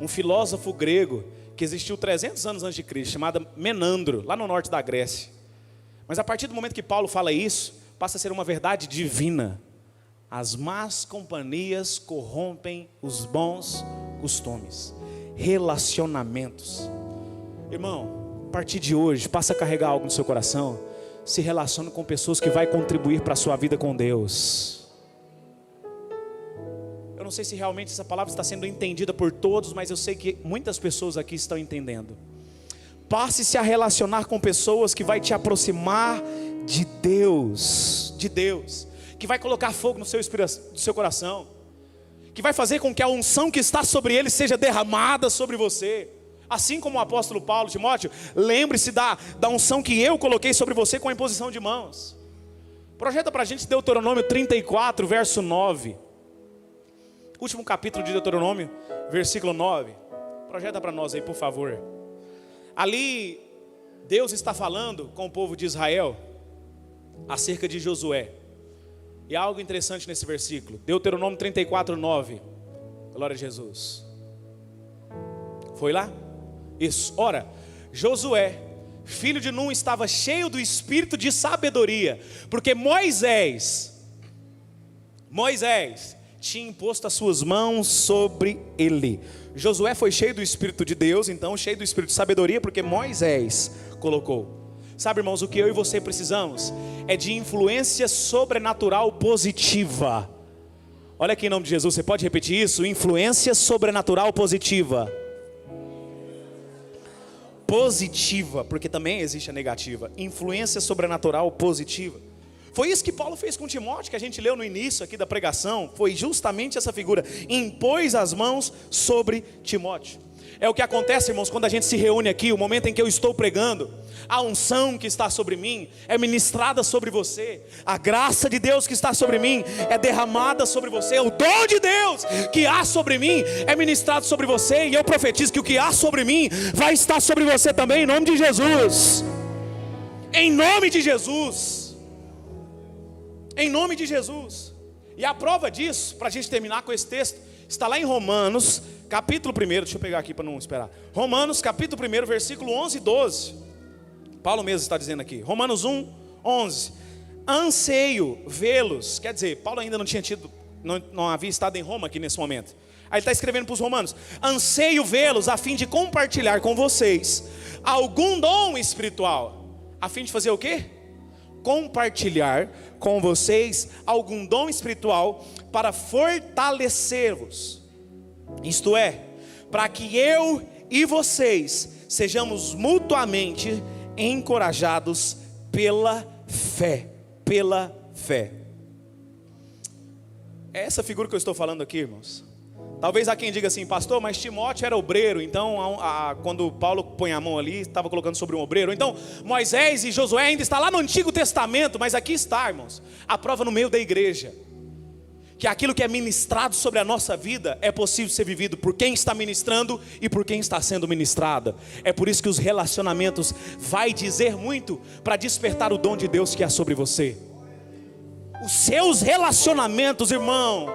um filósofo grego que existiu 300 anos antes de Cristo, chamado Menandro, lá no norte da Grécia. Mas a partir do momento que Paulo fala isso, passa a ser uma verdade divina. As más companhias corrompem os bons costumes. Relacionamentos. Irmão, a partir de hoje, passa a carregar algo no seu coração. Se relacione com pessoas que vão contribuir para a sua vida com Deus. Eu não sei se realmente essa palavra está sendo entendida por todos, mas eu sei que muitas pessoas aqui estão entendendo. Passe-se a relacionar com pessoas que vai te aproximar de Deus, que vai colocar fogo no seu coração, que vai fazer com que a unção que está sobre ele seja derramada sobre você. Assim como o apóstolo Paulo, Timóteo, lembre-se da unção que eu coloquei sobre você com a imposição de mãos. Projeta para a gente Deuteronômio 34, verso 9. Último capítulo de Deuteronômio, versículo 9. Projeta para nós aí, por favor. Ali, Deus está falando com o povo de Israel acerca de Josué. E há algo interessante nesse versículo. Deuteronômio 34, 9. Glória a Jesus. Foi lá? Isso. Ora, Josué, filho de Num, estava cheio do espírito de sabedoria, porque Moisés tinha imposto as suas mãos sobre ele. Josué foi cheio do Espírito de Deus, então cheio do Espírito de sabedoria, porque Moisés colocou. Sabe, irmãos, o que eu e você precisamos é de influência sobrenatural positiva. Olha aqui em nome de Jesus, você pode repetir isso? Influência sobrenatural positiva. Positiva, porque também existe a negativa. Influência sobrenatural positiva. Foi isso que Paulo fez com Timóteo, que a gente leu no início aqui da pregação. Foi justamente essa figura. Impôs as mãos sobre Timóteo. É o que acontece, irmãos, quando a gente se reúne aqui. O momento em que eu estou pregando, a unção que está sobre mim é ministrada sobre você. A graça de Deus que está sobre mim é derramada sobre você. O dom de Deus que há sobre mim é ministrado sobre você. E eu profetizo que o que há sobre mim vai estar sobre você também, em nome de Jesus. Em nome de Jesus. Em nome de Jesus. E a prova disso, para a gente terminar com esse texto, está lá em Romanos, capítulo 1, deixa eu pegar aqui para não esperar. Romanos, capítulo 1, versículo 11 e 12. Paulo mesmo está dizendo aqui, Romanos 1, 11. Anseio vê-los, quer dizer, Paulo ainda não havia estado em Roma aqui nesse momento. Aí ele está escrevendo para os romanos: anseio vê-los a fim de compartilhar com vocês algum dom espiritual. A fim de fazer o quê? Compartilhar com vocês algum dom espiritual para fortalecer-vos. Isto é, para que eu e vocês sejamos mutuamente encorajados pela fé. Pela fé. É essa figura que eu estou falando aqui, irmãos. Talvez há quem diga assim: pastor, mas Timóteo era obreiro. Então quando Paulo põe a mão ali, estava colocando sobre um obreiro. Então Moisés e Josué ainda está lá no Antigo Testamento. Mas aqui está, irmãos, a prova no meio da igreja, que aquilo que é ministrado sobre a nossa vida é possível ser vivido por quem está ministrando e por quem está sendo ministrado. É por isso que os relacionamentos vai dizer muito para despertar o dom de Deus que há sobre você. Os seus relacionamentos, irmão,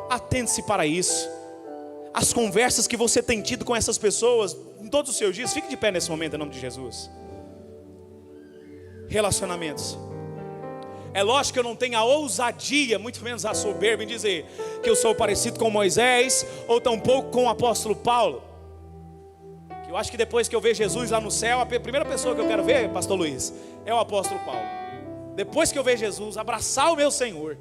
atente-se para isso. As conversas que você tem tido com essas pessoas em todos os seus dias, fique de pé nesse momento em nome de Jesus. Relacionamentos. É lógico que eu não tenho a ousadia, muito menos a soberba, em dizer que eu sou parecido com Moisés, ou tampouco com o apóstolo Paulo. Eu acho que depois que eu ver Jesus lá no céu, a primeira pessoa que eu quero ver, pastor Luiz, é o apóstolo Paulo. Depois que eu ver Jesus, abraçar o meu Senhor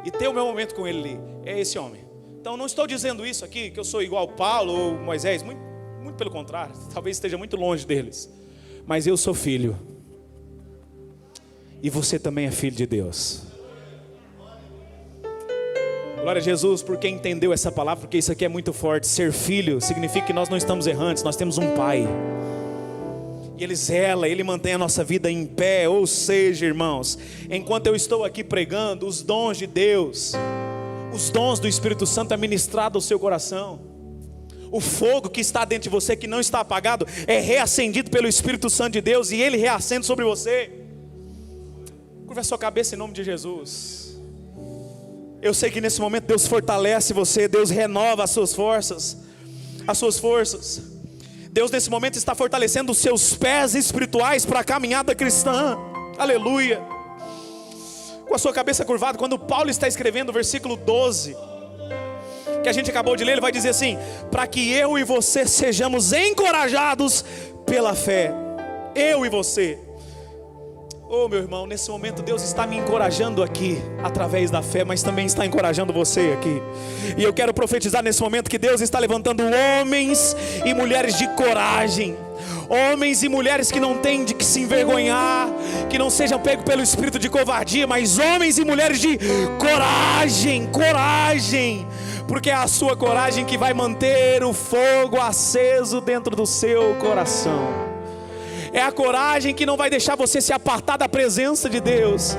e ter o meu momento com Ele ali, é esse homem. Então não estou dizendo isso aqui, que eu sou igual Paulo ou Moisés, muito pelo contrário, talvez esteja muito longe deles. Mas eu sou filho. E você também é filho de Deus. Glória a Jesus por quem entendeu essa palavra, porque isso aqui é muito forte. Ser filho significa que nós não estamos errantes, nós temos um pai. E Ele zela, Ele mantém a nossa vida em pé. Ou seja, irmãos, enquanto eu estou aqui pregando, os dons de Deus, os dons do Espírito Santo é ministrado ao seu coração. O fogo que está dentro de você, que não está apagado, é reacendido pelo Espírito Santo de Deus, e Ele reacende sobre você. Curva a sua cabeça em nome de Jesus. Eu sei que nesse momento Deus fortalece você, Deus renova as suas forças. Deus nesse momento está fortalecendo os seus pés espirituais para a caminhada cristã. Aleluia. Com a sua cabeça curvada, quando Paulo está escrevendo o versículo 12, que a gente acabou de ler, ele vai dizer assim: para que eu e você sejamos encorajados pela fé. Eu e você. Oh, meu irmão, nesse momento Deus está me encorajando aqui através da fé, mas também está encorajando você aqui. E eu quero profetizar nesse momento que Deus está levantando homens e mulheres de coragem. Homens e mulheres que não têm de que se envergonhar, que não sejam pegos pelo espírito de covardia, mas homens e mulheres de coragem, porque é a sua coragem que vai manter o fogo aceso dentro do seu coração. É a coragem que não vai deixar você se apartar da presença de Deus.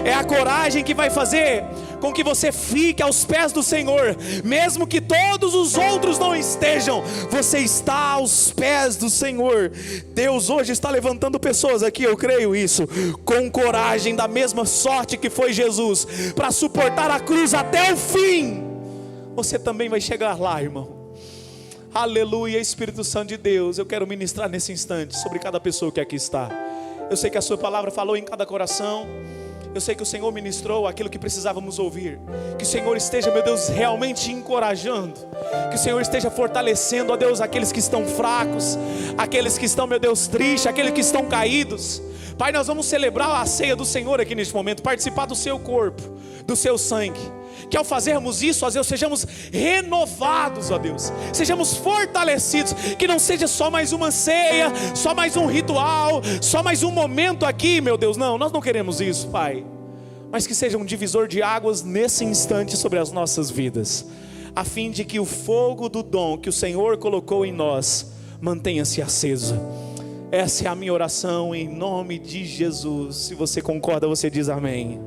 É a coragem que vai fazer com que você fique aos pés do Senhor, mesmo que todos os outros não estejam. Você está aos pés do Senhor. Deus hoje está levantando pessoas aqui, eu creio isso, com coragem da mesma sorte que foi Jesus, para suportar a cruz até o fim. Você também vai chegar lá, irmão. Aleluia, Espírito Santo de Deus, eu quero ministrar nesse instante sobre cada pessoa que aqui está. Eu sei que a sua palavra falou em cada coração. Eu sei que o Senhor ministrou aquilo que precisávamos ouvir. Que o Senhor esteja, meu Deus, realmente encorajando. Que o Senhor esteja fortalecendo, ó Deus, aqueles que estão fracos, aqueles que estão, meu Deus, tristes, aqueles que estão caídos. Pai, nós vamos celebrar a ceia do Senhor aqui neste momento, participar do seu corpo, do seu sangue. Que ao fazermos isso, ó Deus, sejamos renovados, ó Deus, sejamos fortalecidos, que não seja só mais uma ceia, só mais um ritual, só mais um momento aqui, meu Deus, não, nós não queremos isso, Pai, mas que seja um divisor de águas nesse instante sobre as nossas vidas, a fim de que o fogo do dom que o Senhor colocou em nós, mantenha-se aceso. Essa é a minha oração em nome de Jesus. Se você concorda, você diz amém.